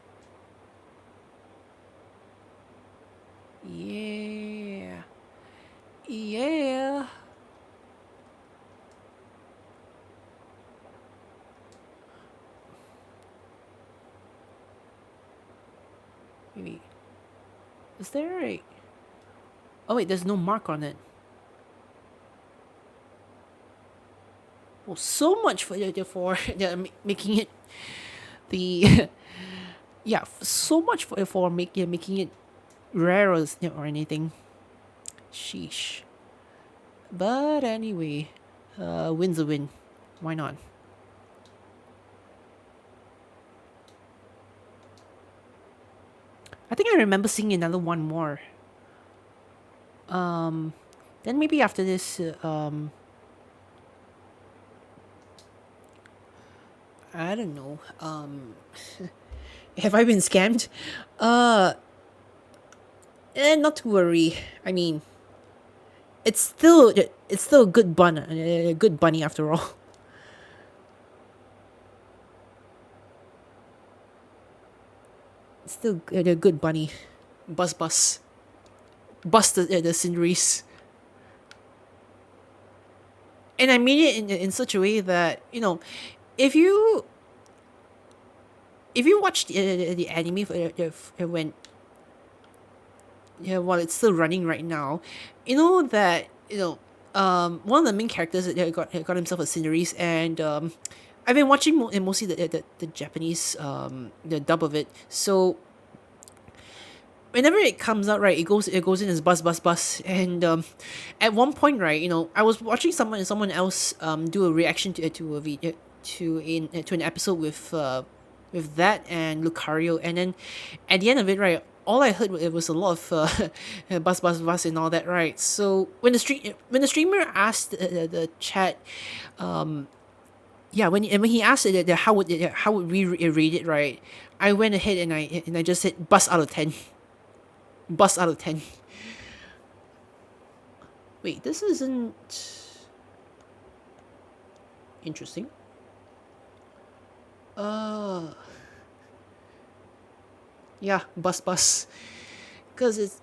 Yeah. Yeah. Maybe. Is there a Oh wait, there's no mark on it. Well, so much for making it the yeah, so much for making it rare or anything. Sheesh. But anyway, win's a win. Why not? I think I remember seeing another one more. Um, then maybe after this, I don't know. Have I been scammed? Uh, not to worry. I mean, it's still a good a good bunny after all. It's still a good bunny. Bus, bus the sceneries. And I made it in such a way that if you if you watch the anime when while it's still running right now, you know that one of the main characters got himself a sceneries, and I've been watching mostly the Japanese the dub of it. So whenever it comes out, right, it goes in as bus, and at one point, right, I was watching someone else do a reaction to a video to an episode with that and Lucario, and then at the end of it, right, all I heard it was a lot of bus and all that, right. So when the streamer asked the chat, yeah, when he asked it, how would we rate it, right, I went ahead and I just said bus out of 10. Bus out of 10. Wait, this isn't interesting. Uh, yeah, bus. Because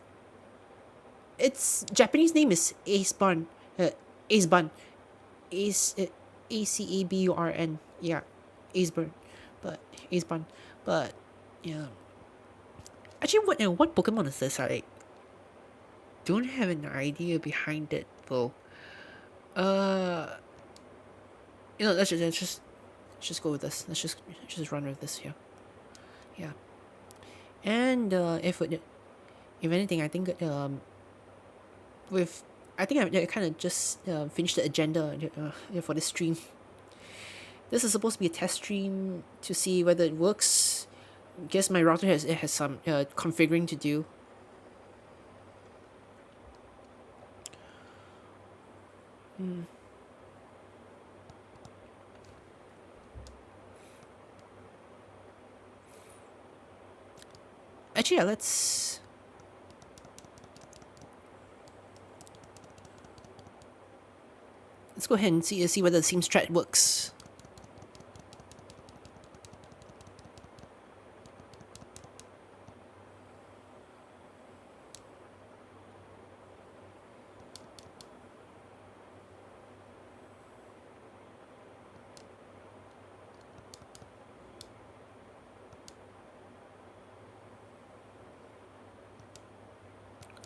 its Japanese name is Ace Bun. Ace Bun. Ace, Acaburn. Yeah, Ace Bun. But, Ace Bun. But, yeah. Actually, what Pokemon is this? I don't have an idea behind it, though. Uh, let's just go with this. Let's just run with this here. Yeah. And if anything, I think with I think I kind of just finished the agenda for this stream. This is supposed to be a test stream to see whether it works. Guess my router has some configuring to do. Actually, yeah, let's go ahead and see whether the seam strat works.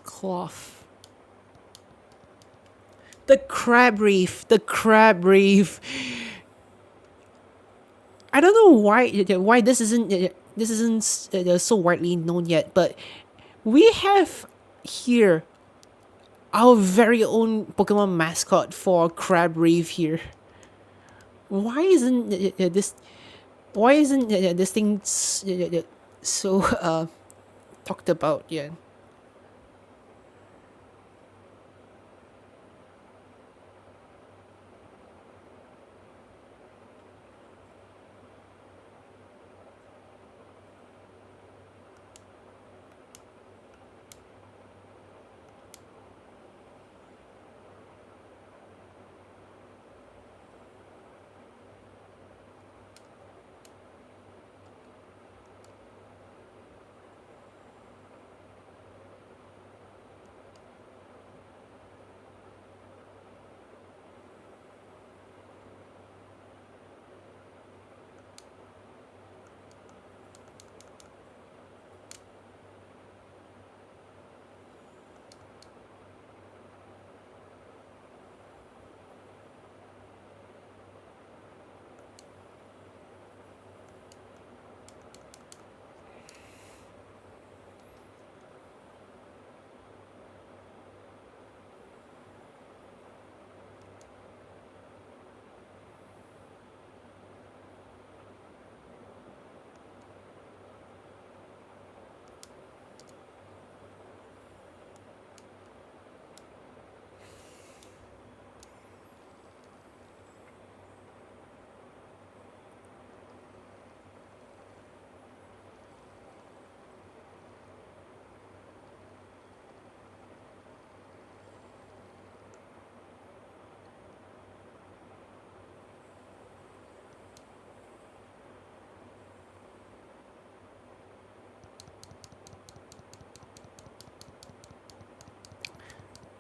Cloth. The crab reef. The crab reef. I don't know why this isn't so widely known yet, but we have here our very own Pokemon mascot for Crab Reef here. Why isn't this? Why isn't this thing so talked about yet?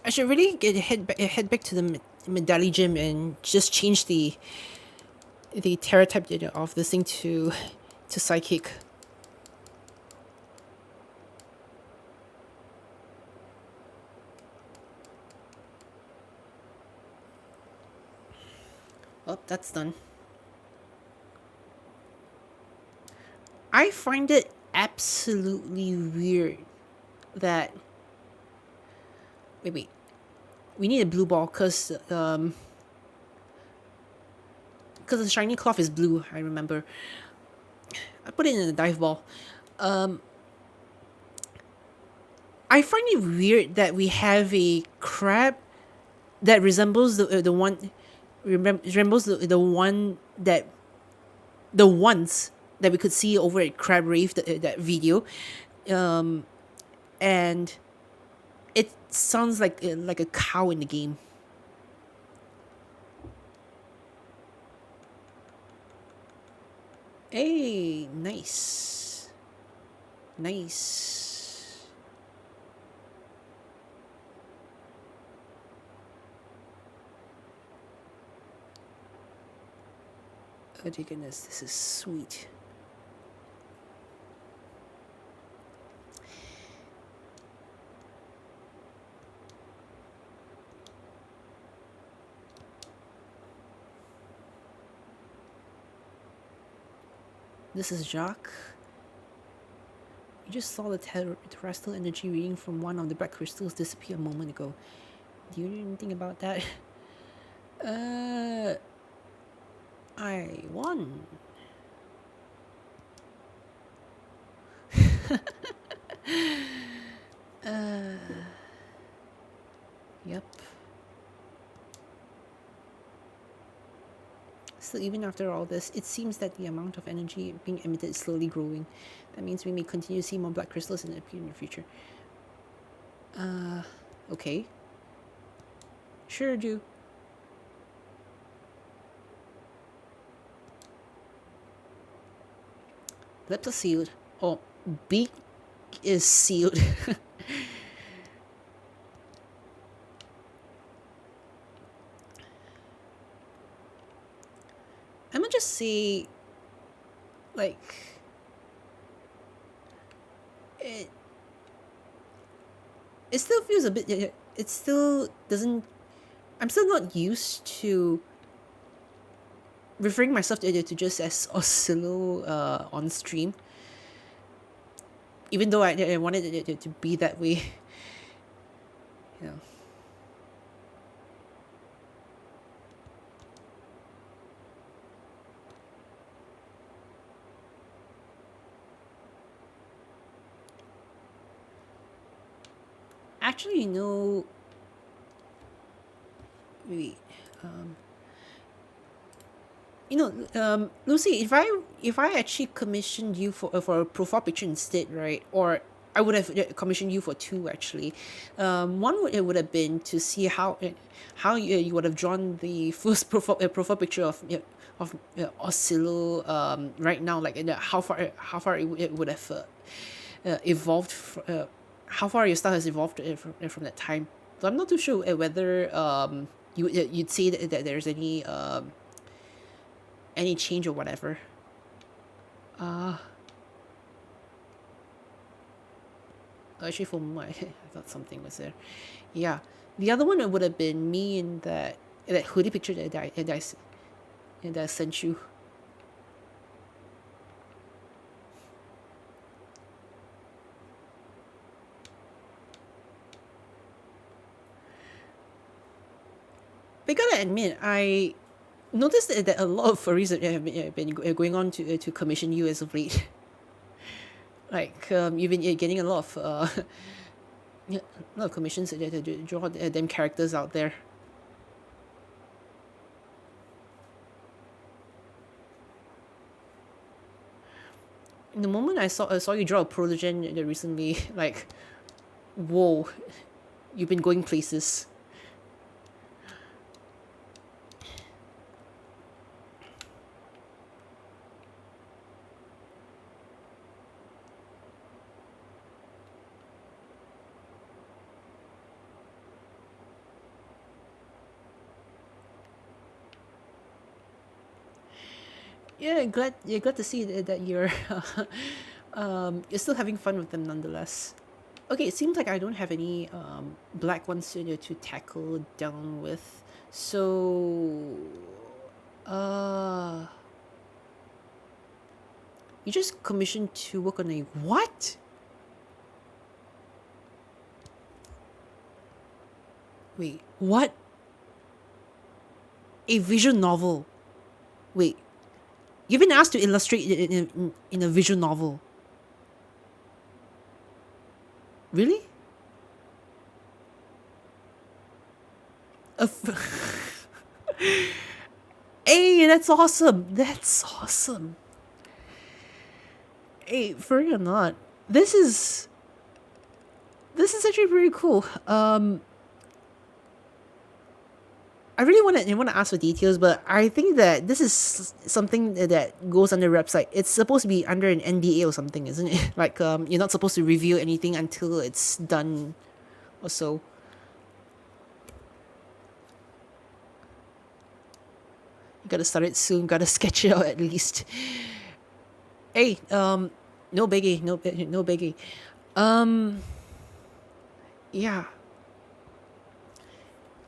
I should really head back to the Medali gym and just change the terror type of this thing to psychic. Oh, that's done. I find it absolutely weird that wait, we need a blue ball because the shiny cloth is blue. I remember. I put it in a dive ball. I find it weird that we have a crab that resembles the one resembles the one that the ones that we could see over at Crab Reef that video, and it sounds like a cow in the game. Hey, nice, nice. Oh dear goodness, this is sweet. This is Jacques. You just saw the terrestrial energy reading from one of the black crystals disappear a moment ago. Do you know anything about that? Uh, I won. Yep. So even after all this, it seems that the amount of energy being emitted is slowly growing. That means we may continue to see more black crystals in the future. Okay. Sure do. Lips are sealed. Oh, beak is sealed. I'm gonna just say, like, it. It still feels a bit. It still doesn't. I'm still not used to referring myself to just as Oscillo on stream. Even though I wanted it to be that way, you know. Actually, wait. Um, Lucy, if I actually commissioned you for a profile picture instead, right? Or I would have commissioned you for two actually. One it would have been to see how you would have drawn the first profile picture of Oscillo right now, like how far it would have evolved. How far your style has evolved from that time. So I'm not too sure whether you'd say that there's any change or whatever. Actually, for my, I thought something was there. Yeah, the other one would have been me in that hoodie picture that I sent you. But I gotta admit, I noticed that a lot of furries have been going on to commission you as of late. Like you've been getting a lot of yeah, a lot of commissions to draw them characters out there. The moment I saw you draw a Prologen recently, like, whoa, you've been going places. Yeah, glad to see that you're you're still having fun with them nonetheless. Okay, it seems like I don't have any black ones to tackle down with. So, uh, you just commissioned to work on a what? Wait, what? A visual novel? Wait, you've been asked to illustrate in a visual novel? Really? Hey, that's awesome. That's awesome. Hey, for real or not, this is this is actually pretty cool. I really want to ask for details, but I think that this is something that goes on the website. It's supposed to be under an NDA or something, isn't it? Like you're not supposed to reveal anything until it's done, or so. You gotta start it soon. Gotta sketch it out at least. Hey, no biggie, no biggie. Um, yeah.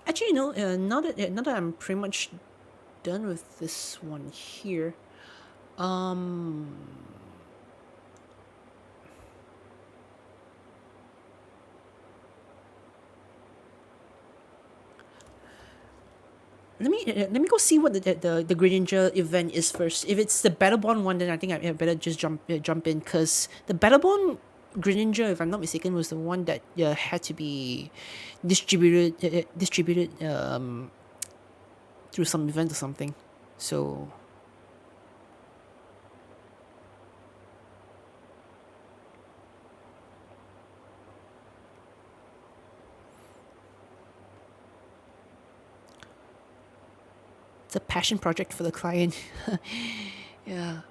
Actually, now that I'm pretty much done with this one here, um, let me go see what the Greninja event is first. If it's the Battleborn one, then I think I better just jump in, because the Battleborn Greninja, if I'm not mistaken, was the one that had to be distributed through some event or something. So it's a passion project for the client. Yeah.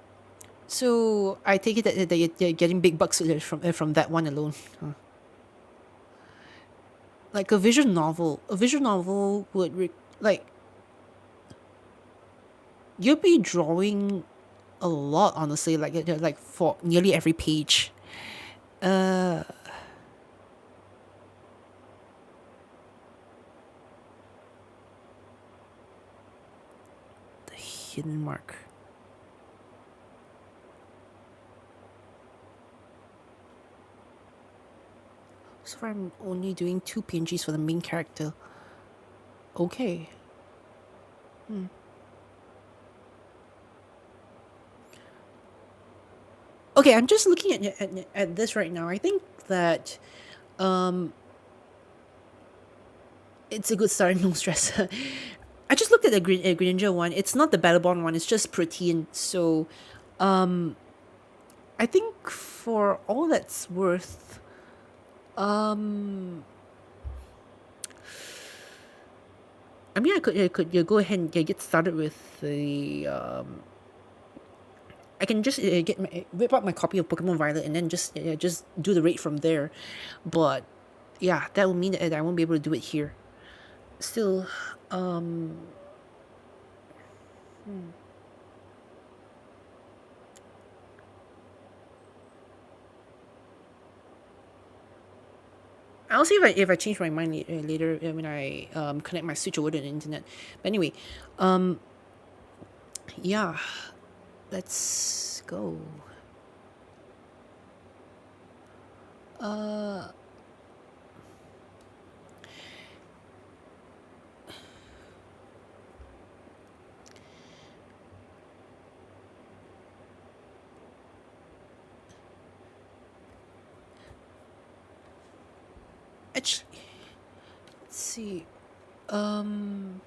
So I take it that you're getting big bucks from that one alone. Huh. Like a visual novel. A visual novel would like you'd be drawing a lot, honestly. Like for nearly every page. Uh, the hidden mark. So far, I'm only doing 2 PNGs for the main character. Okay. Okay, I'm just looking at this right now. I think that it's a good start. No stress. I just looked at the Greninja one. It's not the Battleborn one. It's just Protean. So I think for all that's worth, I mean, I could go ahead and get started with the. I can just whip out my copy of Pokemon Violet and then just do the raid from there, but yeah, that will mean that I won't be able to do it here. Still, I'll see if I change my mind later when I connect my Switch over to the internet. But anyway, yeah, let's go. Uh, actually, let's see. Um,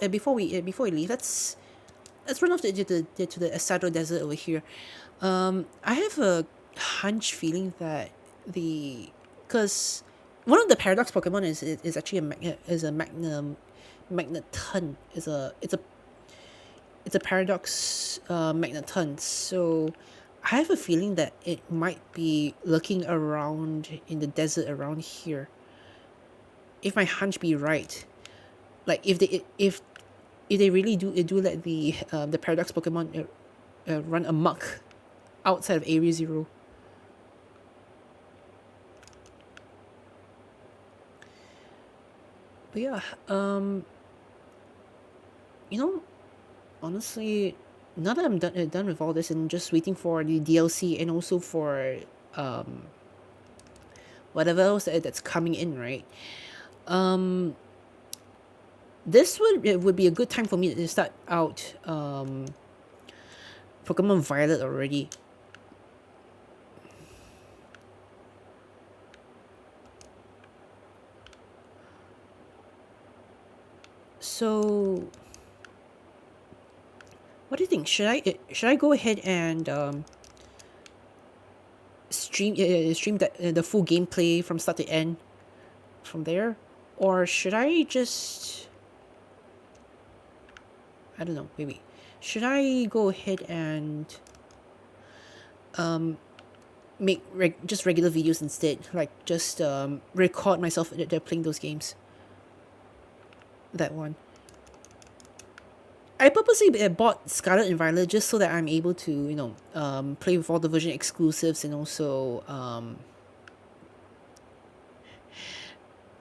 before we leave, let's run off to the Estado Desert over here. I have a hunch feeling that the because one of the paradox Pokemon is actually a magneton. It's a paradox magneton. So I have a feeling that it might be lurking around in the desert around here. If my hunch be right, Like if they really do let the paradox Pokemon run amok outside of Area Zero. But yeah, you know, honestly, now that I'm done with all this and just waiting for the DLC and also for um, whatever else that's coming in, right? This would be a good time for me to start out Pokemon Violet already. So, what do you think? Should I go ahead and stream the full gameplay from start to end from there, or should I just I don't know maybe should I go ahead and make just regular videos instead, like just record myself playing those games. That one. I purposely bought Scarlet and Violet just so that I'm able to, play with all the version exclusives and also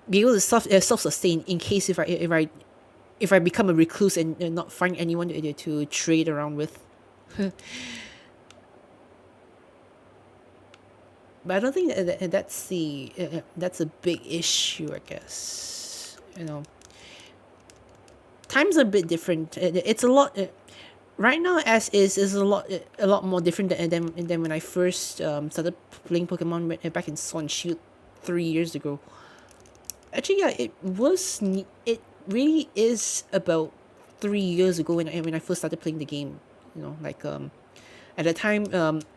be able to self sustain in case if I become a recluse and not find anyone to trade around with. But I don't think that's a big issue. I guess times are a bit different. It's a lot. Right now, as is a lot more different than when I first started playing Pokemon back in Sword and Shield 3 years ago. Actually, yeah, it really is about 3 years ago when I first started playing the game. Like at the time,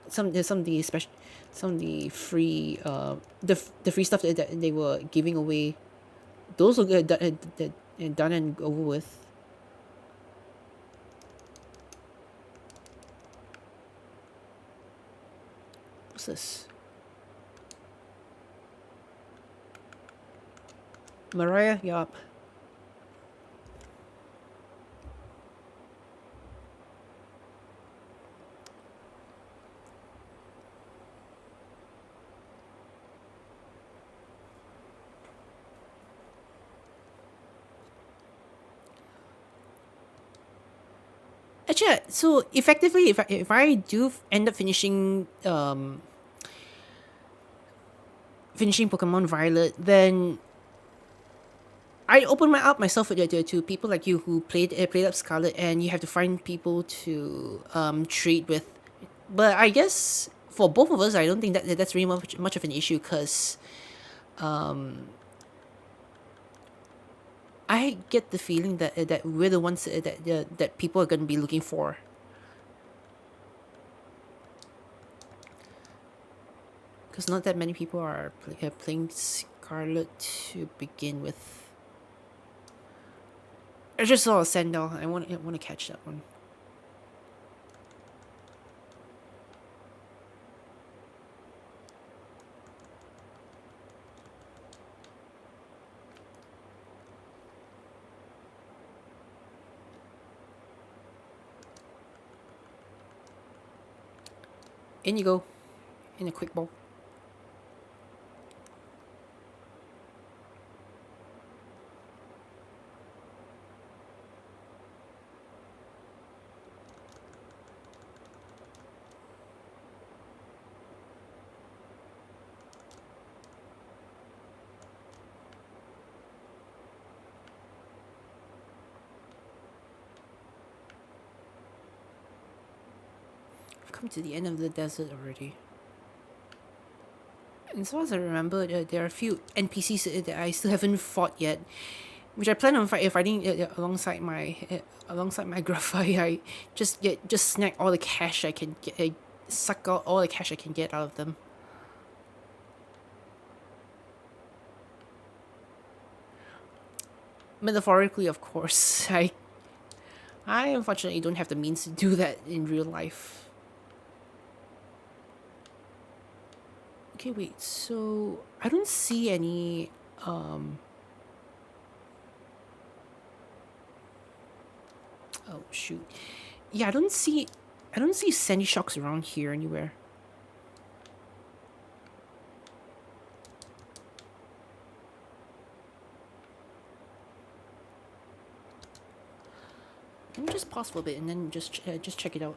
some of the special some of the free the free stuff that they were giving away, those were done and over with. What's this? Mariah, yup. Actually, so effectively, if I do end up finishing Pokemon Violet, then I open my up myself to people like you who played up Scarlet, and you have to find people to trade with. But I guess for both of us, I don't think that's really much of an issue because I get the feeling that we're the ones that people are going to be looking for. Because not that many people are playing Scarlet to begin with. I just saw a Sandal. I want to catch that one. In you go, in a quick ball. I've come to the end of the desert already. And as far as I remember, there are a few NPCs that I still haven't fought yet, which I plan on fighting alongside my graphite. I just snag all the cash I can get, suck out all the cash I can get out of them. Metaphorically, of course. I unfortunately don't have the means to do that in real life. Okay, wait. So I don't see any Oh shoot. Yeah, I don't see sandy shocks around here anywhere. Let me just pause for a bit and then just check it out.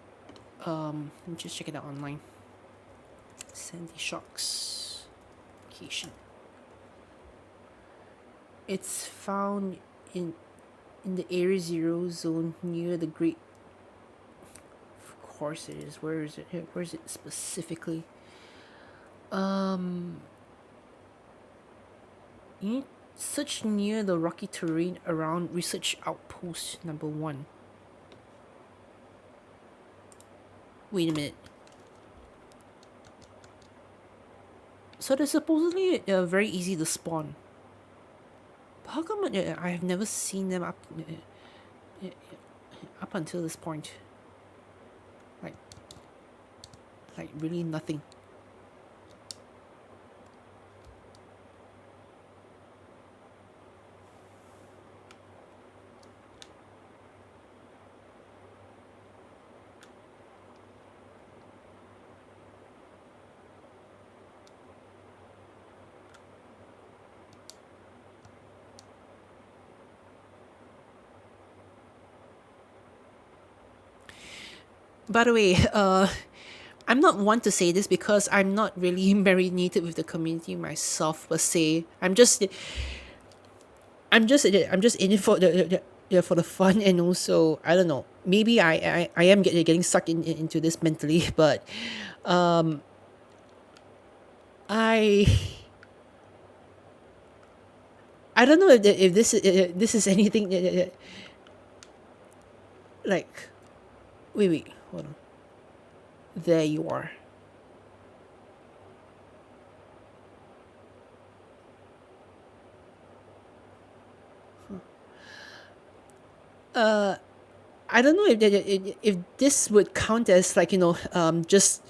Just check it out online. Sandy shocks location. It's found in in the Area Zero zone near the Great. Of course it is. Where is it? Where is it specifically? Um, you need search near the rocky terrain around Research Outpost Number 1. Wait a minute. So they're supposedly very easy to spawn. But how come I have never seen them up until this point? Like, like really nothing. By the way, I'm not one to say this because I'm not really marinated with the community myself per se. I'm just in it for yeah, for the fun, and also I don't know. Maybe I am getting sucked into this mentally, but I I don't know if this is anything like. Wait, hold on. There you are. I don't know if this would count as like just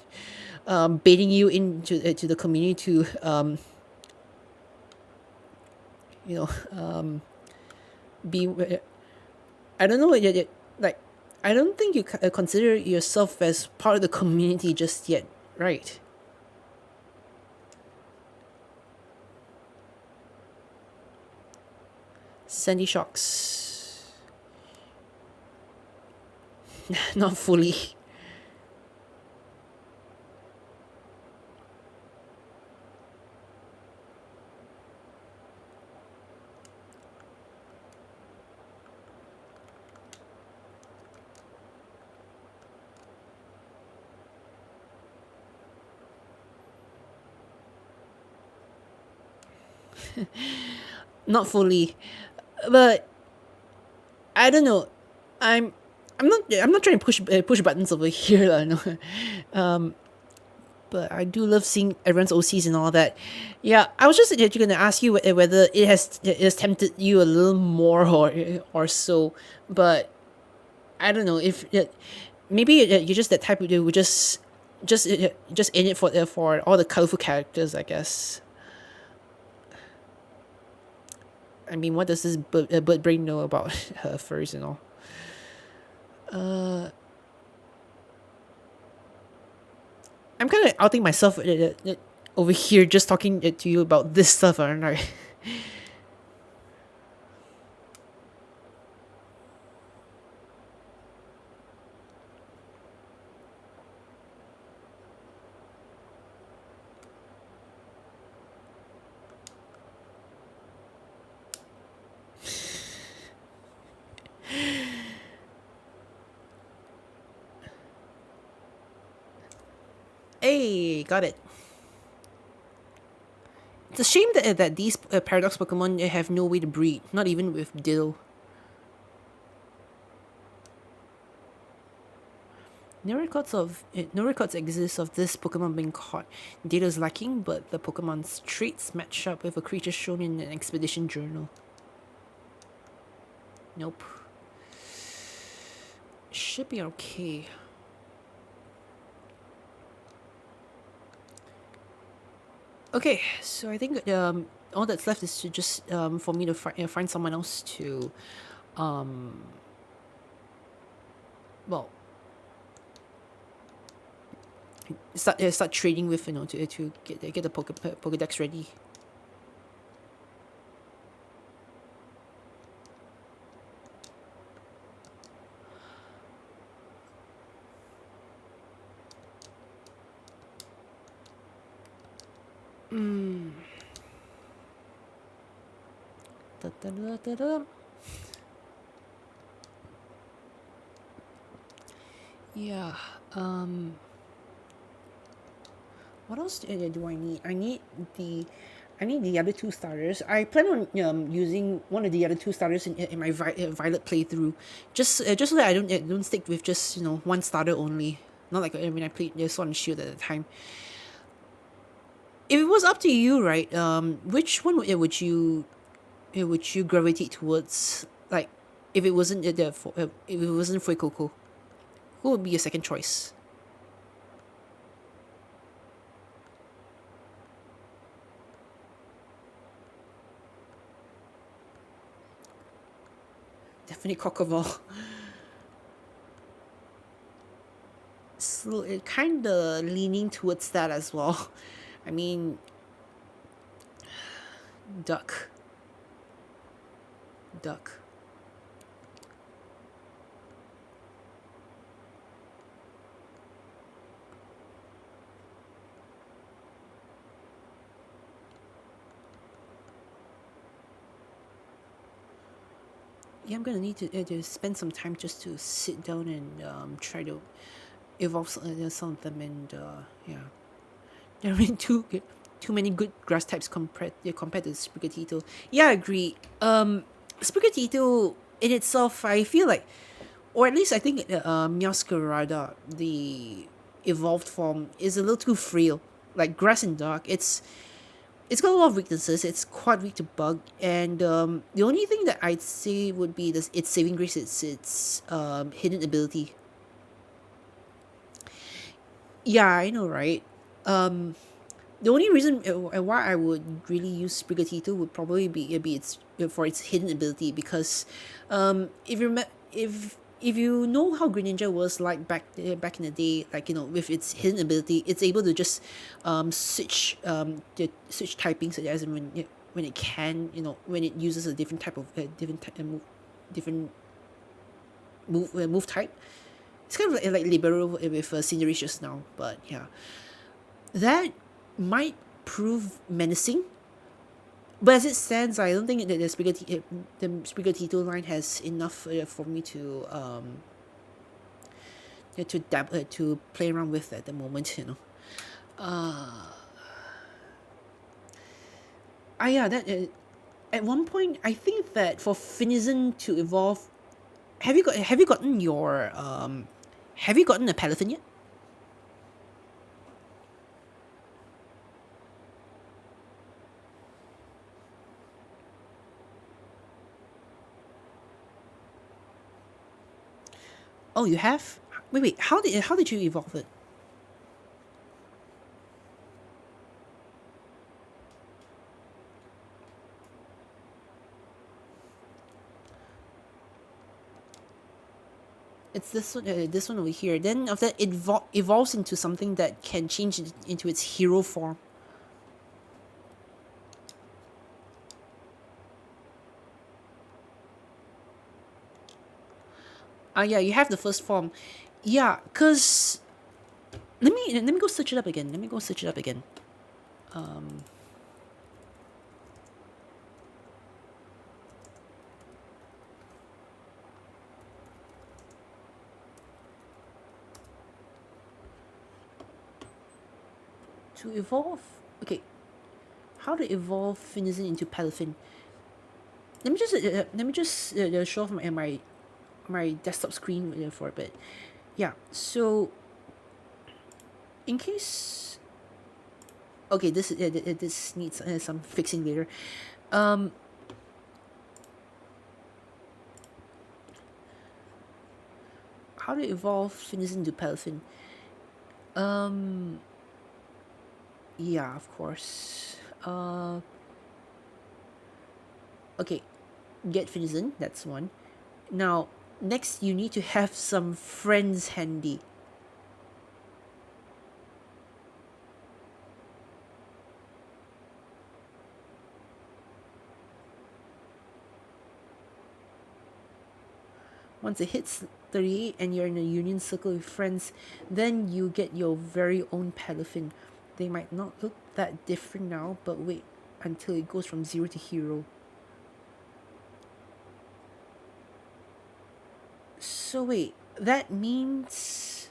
baiting you into to the community to you know be. I don't know like I don't think you consider yourself as part of the community just yet, right? Sandy shocks. Not fully. Not fully. But I don't know. I'm I'm not trying to push buttons over here, lah, no. But I do love seeing everyone's OCs and all that. Yeah, I was just going to ask you whether it has tempted you a little more or so, but I don't know if maybe you're just that type of dude who just in it for all the colorful characters, I guess. I mean, what does this bird brain know about furs and all? I'm kind of outing myself over here, just talking to you about this stuff, aren't I? Hey, got it. It's a shame that these paradox Pokemon have no way to breed, not even with Dill. No records exist of this Pokemon being caught. Data is lacking, but the Pokemon's traits match up with a creature shown in an expedition journal. Nope. Should be okay. Okay, so I think all that's left is to just for me to find someone else to well, start trading with, to get the Pokedex ready. Da, da, da, da, da. Yeah. What else do I need? I need the other two starters. I plan on using one of the other two starters in my Violet playthrough, just so that I don't stick with just one starter only. Not like when I played the Sword and Shield at the time. If it was up to you, right? Which one would you gravitate towards? Like, if it wasn't if it wasn't Fuecoco, who would be your second choice? Definitely Crocodile. So it kind of leaning towards that as well. I mean, duck, duck. Yeah, I'm gonna need to spend some time just to sit down and try to evolve some of them, and yeah, there are too many good grass types compared to Sprigatito. Yeah, I agree. Sprigatito in itself, I feel like, or at least I think Meowscarada, the evolved form, is a little too frail. Like grass and dark, it's got a lot of weaknesses. It's quite weak to bug, and the only thing that I'd say would be this: its saving grace. Its hidden ability. Yeah, I know, right? Um, the only reason why I would really use Sprigatito would probably be its for its hidden ability, because if you if you know how Greninja was like back in the day, like with its hidden ability, it's able to just switch typings as in when it can, when it uses a different type of different move type. It's kind of like Libero with Cinderace just now, but yeah, that might prove menacing. But as it stands, I don't think that the Sprigatito line has enough for me to to play around with at the moment. Yeah, that at one point I think that for Finizen to evolve, have you gotten your have you gotten a Palafin yet? Oh, you have. Wait, how did you evolve it? It's this one over here. Then after that, it evolves into something that can change into its hero form. Yeah, you have the first form. Yeah, cause let me go search it up again. Let me go search it up again. To evolve. Okay, how to evolve Finizen into Palafin? Let me just show off my desktop screen for a bit. Yeah. So in case, okay, this needs some fixing later. Um, how to evolve Finizen into Palafin? Um, yeah, of course. Okay, get Finizen. That's one. Now, Next, you need to have some friends handy. Once it hits 38 and you're in a union circle with friends, then you get your very own paraffin. They might not look that different now, but wait until it goes from zero to hero. So wait, that means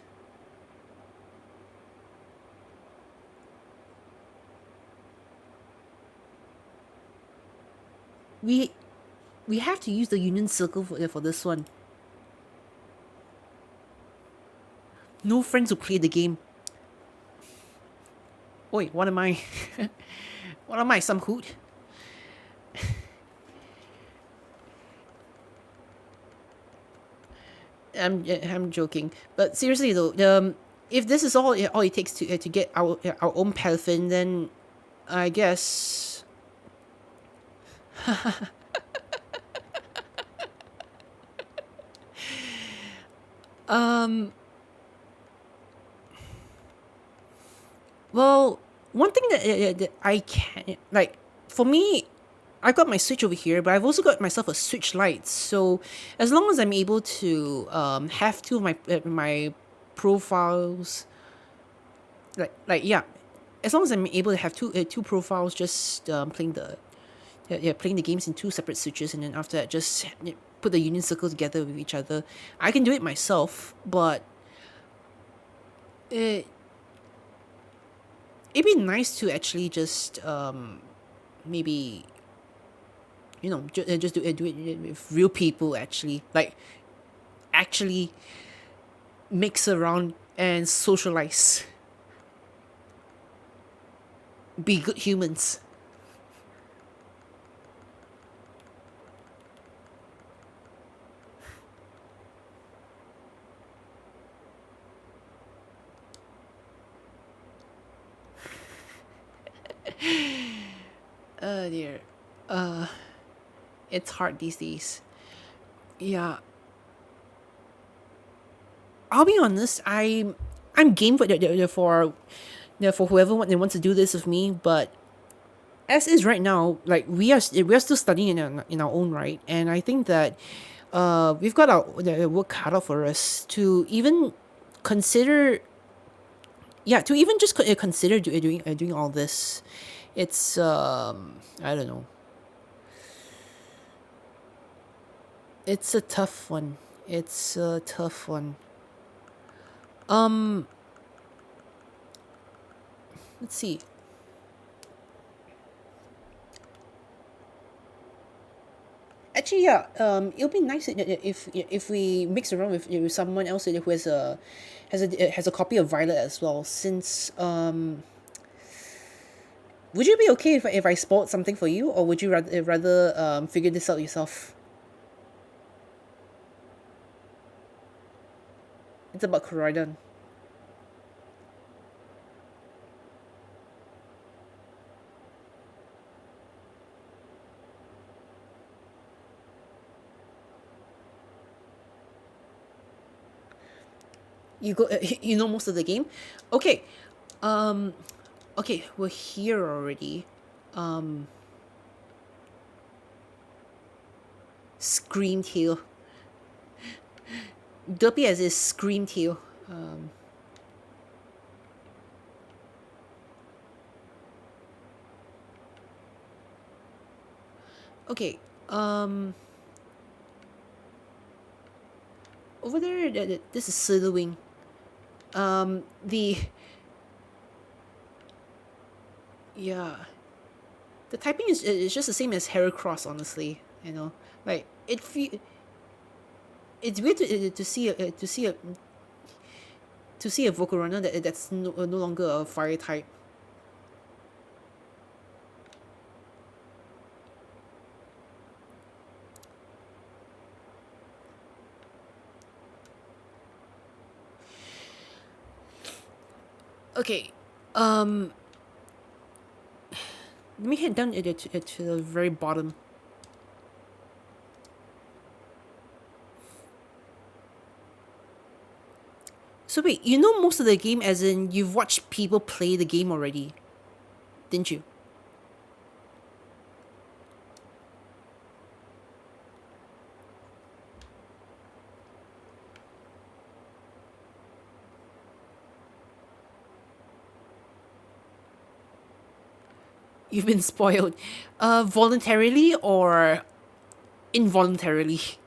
we we have to use the union circle for this one. No friends who play the game. Oi, what am I? What am I, some hoot? I'm joking, but seriously though, if this is all it takes to get our own paraffin, then I guess um well, one thing that I can like for me, I've got my switch over here, but I've also got myself a switch light. So as long as I'm able to have two of my profiles, like yeah, as long as I'm able to have two profiles, just playing playing the games in two separate switches, and then after that, just put the union circle together with each other. I can do it myself, but it it'd be nice to actually just maybe just do it with real people, actually, like actually mix around and socialize, be good humans. Oh dear. uh it's hard these days. Yeah, I'll be honest, I'm game for whoever wants to do this with me, but as is right now, like we are still studying in our own right, and I think that we've got our the work cut out for us to even consider, yeah, to even just consider doing all this. It's I don't know, it's a tough one. It's a tough one. um let's see. Actually, yeah. It'll be nice if we mix around with someone else who has a copy of Violet as well. Since would you be okay if I spoiled something for you, or would you rather figure this out yourself? It's about Koraidon. You go. You know most of the game. Okay. Um. Okay, we're here already. Um. Scream tail. Derpy as is scream tail. Okay. Um. Over there, this is Slitherwing. The yeah, the typing is just the same as Heracross, honestly. Like it's weird to see to see a Volcarona that's no longer a fire type. Okay, um, let me head down to the very bottom. So wait, you know most of the game, as in you've watched people play the game already, didn't you? You've been spoiled, voluntarily or involuntarily.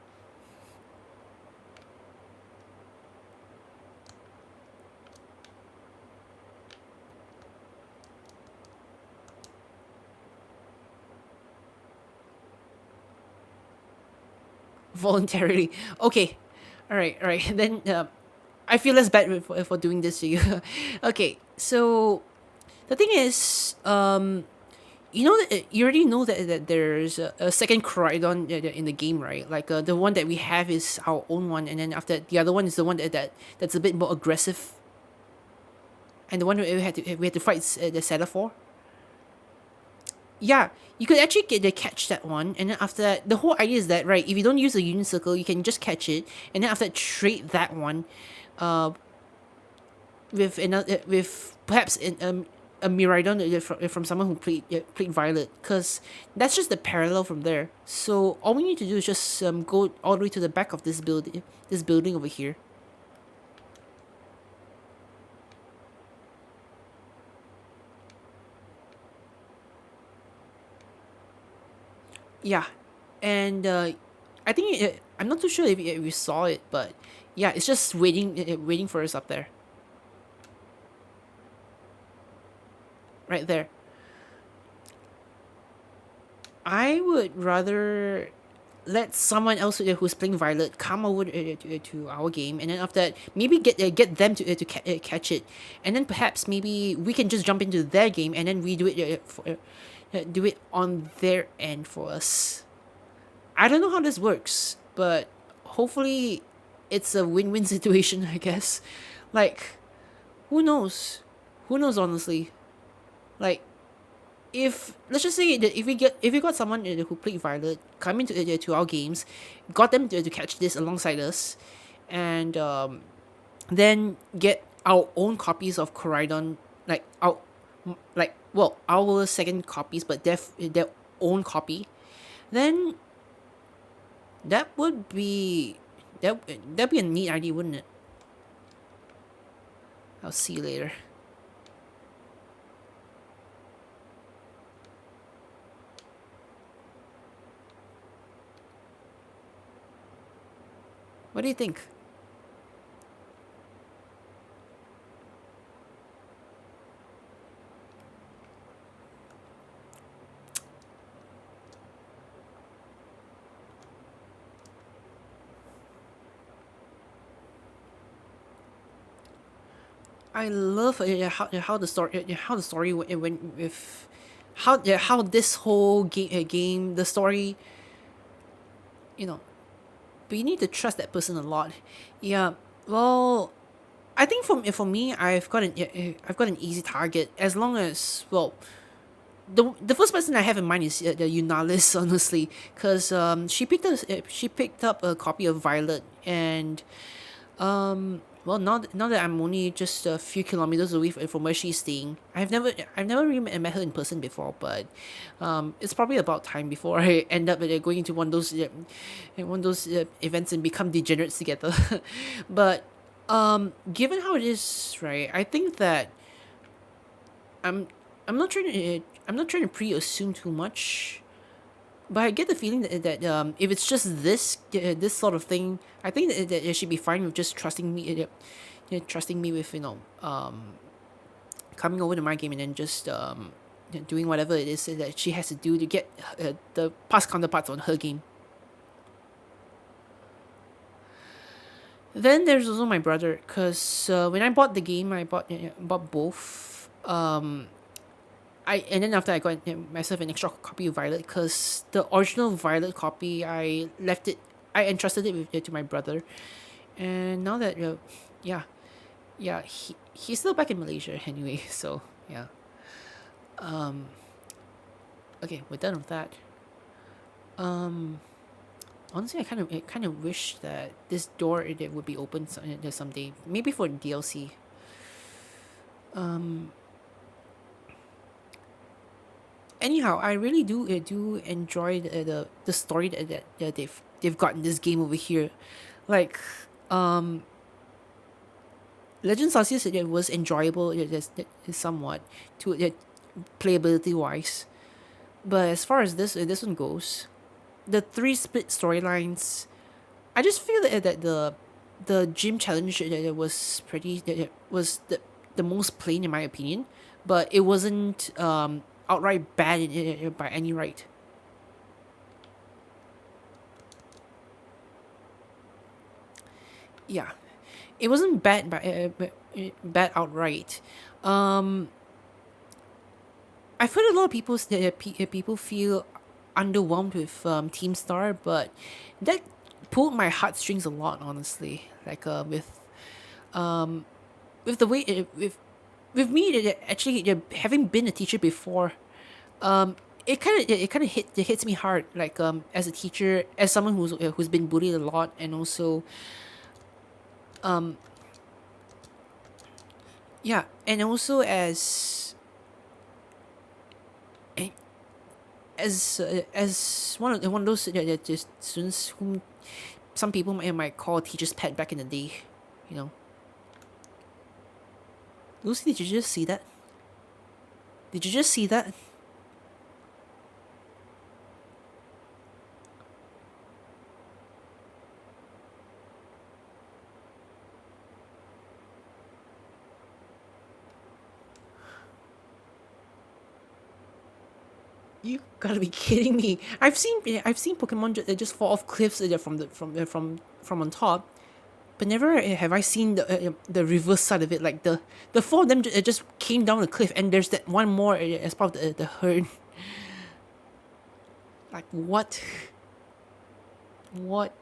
Voluntarily. Okay. All right. All right. Then I feel less bad for doing this to you. Okay. So the thing is, you know that you already know that there's a second Coridon in the game, right? Like the one that we have is our own one, and then after that, the other one is the one that's a bit more aggressive, and the one we had to fight the seller for. Yeah, you could actually get the catch that one, and then after that, the whole idea is that, right, if you don't use the union circle, you can just catch it, and then after that, trade that one, uh, with another with perhaps a Miraidon from someone who played Violet, because that's just the parallel from there. So all we need to do is just go all the way to the back of this building over here. Yeah, and I think I'm not too sure if we saw it, but yeah, it's just waiting for us up there, right there. I would rather let someone else who's playing Violet come over to our game, and then after that, maybe get them to catch it, and then perhaps maybe we can just jump into their game, and then we do it on their end for us. I don't know how this works, but hopefully it's a win-win situation, I guess. Like, who knows? Who knows, honestly? Like, if let's just say that if we got someone who played Violet come into to our games, got them to catch this alongside us, and then get our own copies of Coridon, like our second copies, but their own copy, then that would be that'd be a neat idea, wouldn't it? I'll see you later. What do you think? I love how the story went with how this whole game, the story, you know. But you need to trust that person a lot. Yeah. Well, I think for me, I've got an easy target, as long as, well, the first person I have in mind is the Unalis, honestly, because she picked up a copy of Violet, and well, now that I'm only just a few kilometers away from where she's staying, I've never really met her in person before, but it's probably about time before I end up going into one of those events and become degenerates together. But given how it is, right, I think that I'm I'm not trying to pre-assume too much, but I get the feeling that if it's just this sort of thing, I think that it should be fine with just trusting me with coming over to my game, and then just doing whatever it is that she has to do to get the past counterparts on her game. Then there's also my brother, because when I bought the game, I bought both. And then after I got myself an extra copy of Violet, because the original Violet copy, I entrusted it to my brother, and now that yeah, yeah, he's still back in Malaysia anyway. So yeah, okay, we're done with that. Honestly, I kind of wish that this door it would be open someday, maybe for DLC. Um, Anyhow, I really do enjoy the story that they've got in this game over here. Like, um, Legends Arceus it was enjoyable, somewhat to it, playability wise. But as far as this one goes, the three split storylines, I just feel that the gym challenge that was that was the most plain in my opinion, but it wasn't outright bad by any right. Yeah, it wasn't bad bad outright. Um, I've heard a lot of people feel underwhelmed with Team Star, but that pulled my heartstrings a lot, honestly. Like with the way with me actually having been a teacher before, it hits me hard. Like as a teacher, as someone who's been bullied a lot, and also yeah, and also as one of those just students whom some people might call teacher's pet back in the day, you know. Lucy, did you just see that? Did you just see that? You gotta be kidding me! I've seen Pokemon just fall off cliffs from on top, but never have I seen the reverse side of it. Like the four of them just came down the cliff, and there's that one more as part of the herd. Like what? What?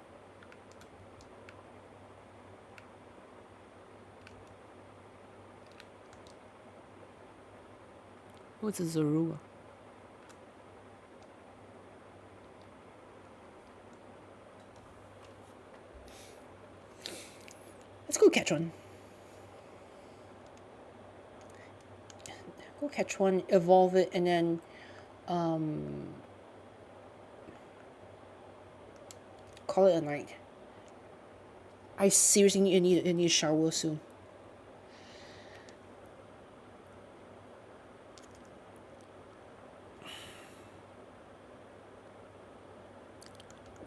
What's a Zorua? Let's go catch one. Go catch one, evolve it, and then call it a night. I seriously need a shower soon.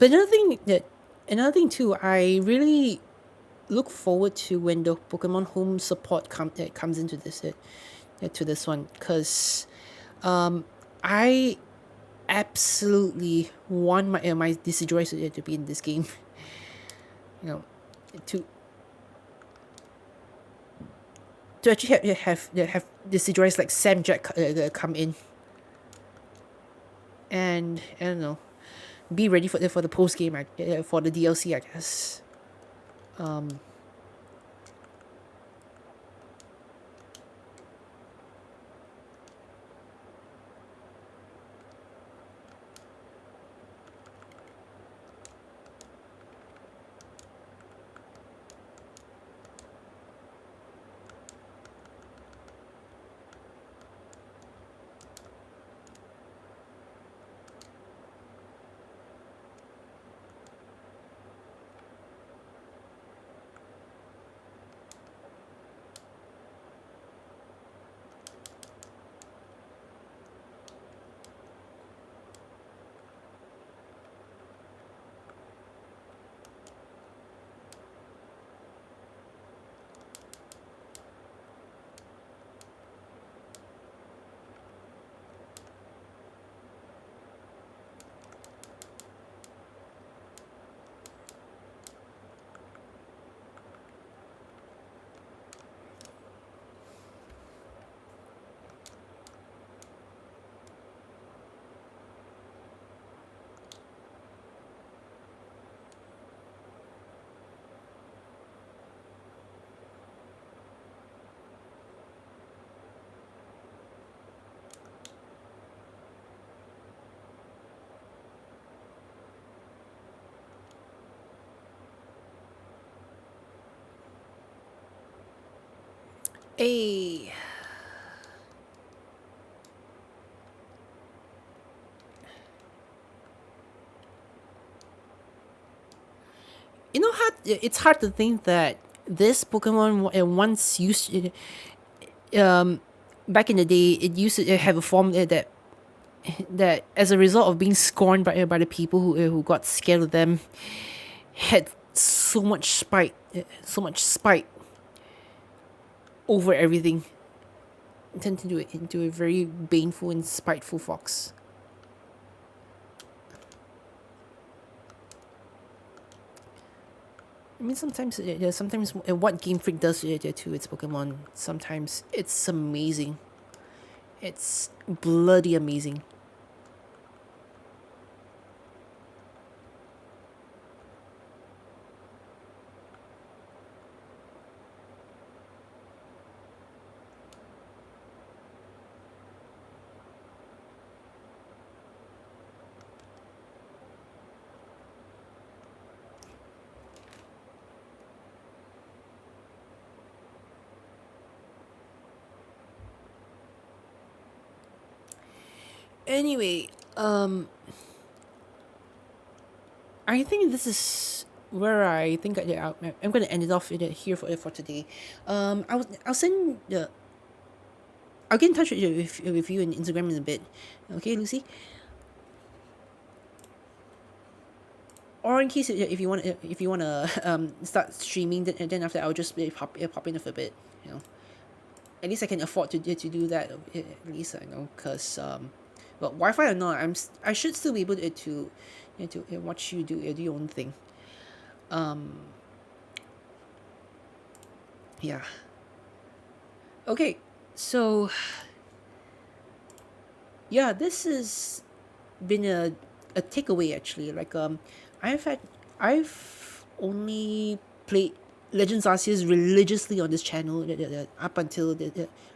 But another thing too, I really look forward to when the Pokemon Home support comes into to this one, because I absolutely want my Decidueye to be in this game. You know, to actually have Decidueye like Sam Jack come in, and I don't know, be ready for the post game for the DLC, I guess. Um, A you know how it's hard to think that this Pokemon once used um back in the day it used to have a form that as a result of being scorned by the people who got scared of them had so much spite over everything. It turned into a very baneful and spiteful fox. I mean, sometimes what Game Freak does to its Pokemon, sometimes it's amazing. It's bloody amazing. Anyway, I think this is where I think I'm going to end it off here for today. I'll send the I'll get in touch with you in Instagram in a bit. Okay, Lucy. Or in case if you want to start streaming, then after I'll just pop in for a bit. You know, at least I can afford to do that. At least I know because but Wi-Fi or not, I should still be able to watch you do your own thing. Um, yeah. Okay. So yeah, this has been a takeaway actually. Like I've had I've only played Legends Arceus religiously on this channel up until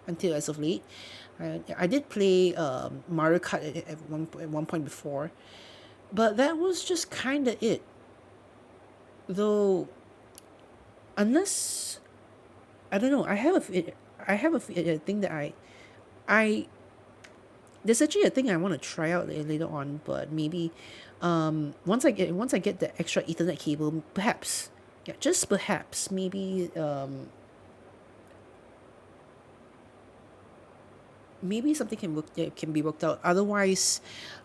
until as of late. I did play Mario Kart at one point before, but that was just kind of it. Though unless I don't know, I have a thing that I there's actually a thing I want to try out later on, but maybe once I get the extra Ethernet cable, perhaps, yeah, just perhaps, maybe maybe something can be worked out. Otherwise,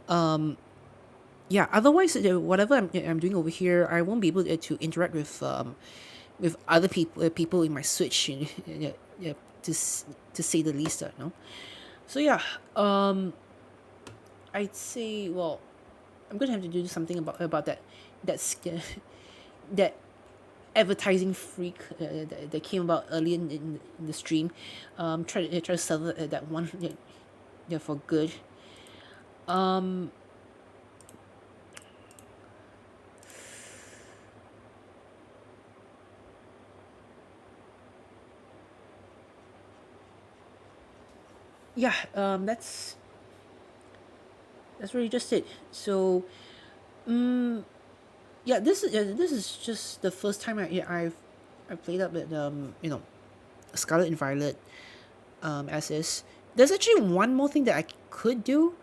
yeah. Otherwise, whatever I'm doing over here, I won't be able to interact with other people in my Switch. Yeah, yeah, to say the least, no. So yeah, I'd say well I'm gonna have to do something about that that advertising freak that came about early in the stream. Try to settle that one yeah, for good. Um, yeah. That's really just it. So yeah, this is just the first time I've played up with Scarlet and Violet as is. There's actually one more thing that I could do.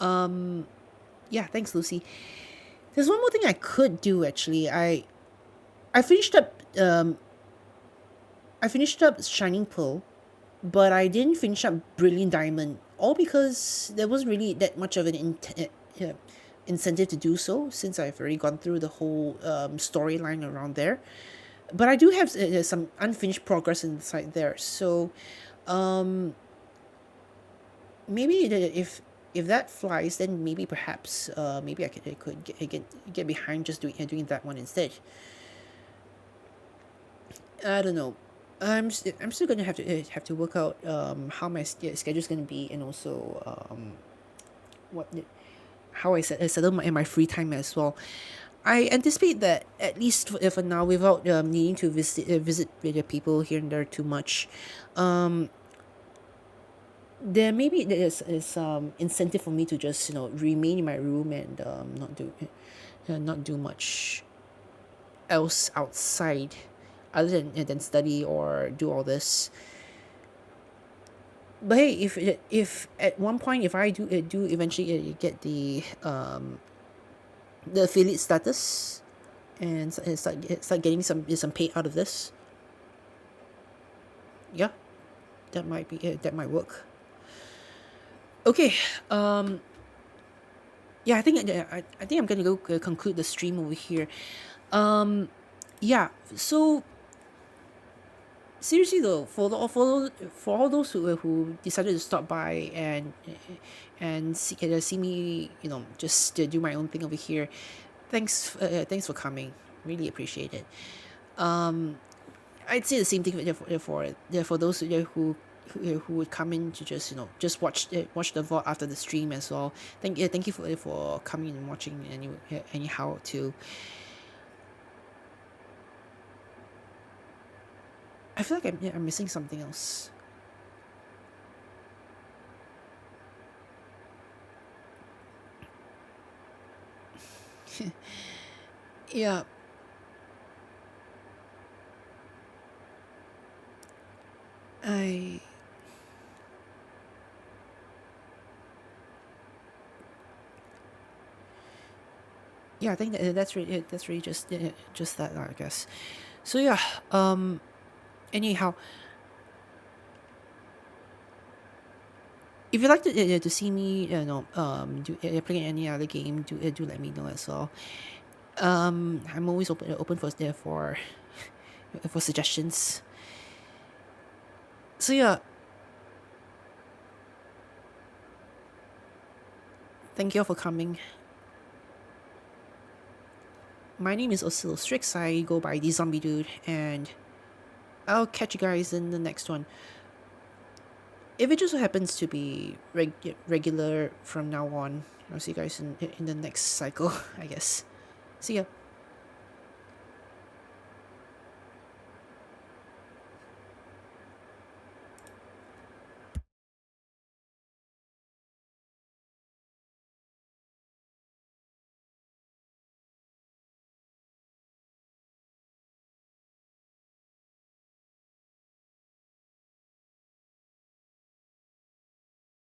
Yeah, thanks, Lucy. There's one more thing I could do actually. I finished up Shining Pearl, but I didn't finish up Brilliant Diamond. All because there wasn't really that much of an incentive to do so since I've already gone through the whole storyline around there. But I do have some unfinished progress inside there. So maybe if that flies, then maybe perhaps maybe I could get behind just doing that one instead. I don't know. I'm still gonna have to work out how my schedule's gonna be and also what how I settle my free time as well. I anticipate that at least for now, without needing to visit with the people here and there too much, there maybe there is incentive for me to just remain in my room and not do much else outside other than study or do all this. But hey, if at one point if I do eventually get the affiliate status and start getting some pay out of this, yeah, that might work. Okay, yeah, I think I'm gonna go conclude the stream over here. Um, yeah, so seriously though, for all those who decided to stop by and see me, just do my own thing over here. Thanks for coming. Really appreciate it. I'd say the same thing for those who would come in to just just watch the VOD after the stream as well. Thank you for coming and watching anyhow too. I feel like I'm missing something else. Yeah, I yeah, I think that's really just that, I guess. So yeah, anyhow, if you'd like to see me, playing any other game, do let me know as well. I'm always open for suggestions. So yeah, thank you all for coming. My name is Oscillo Strix. I go by deezombiedude, and I'll catch you guys in the next one. If it just so happens to be regular from now on, I'll see you guys in the next cycle, I guess. See ya.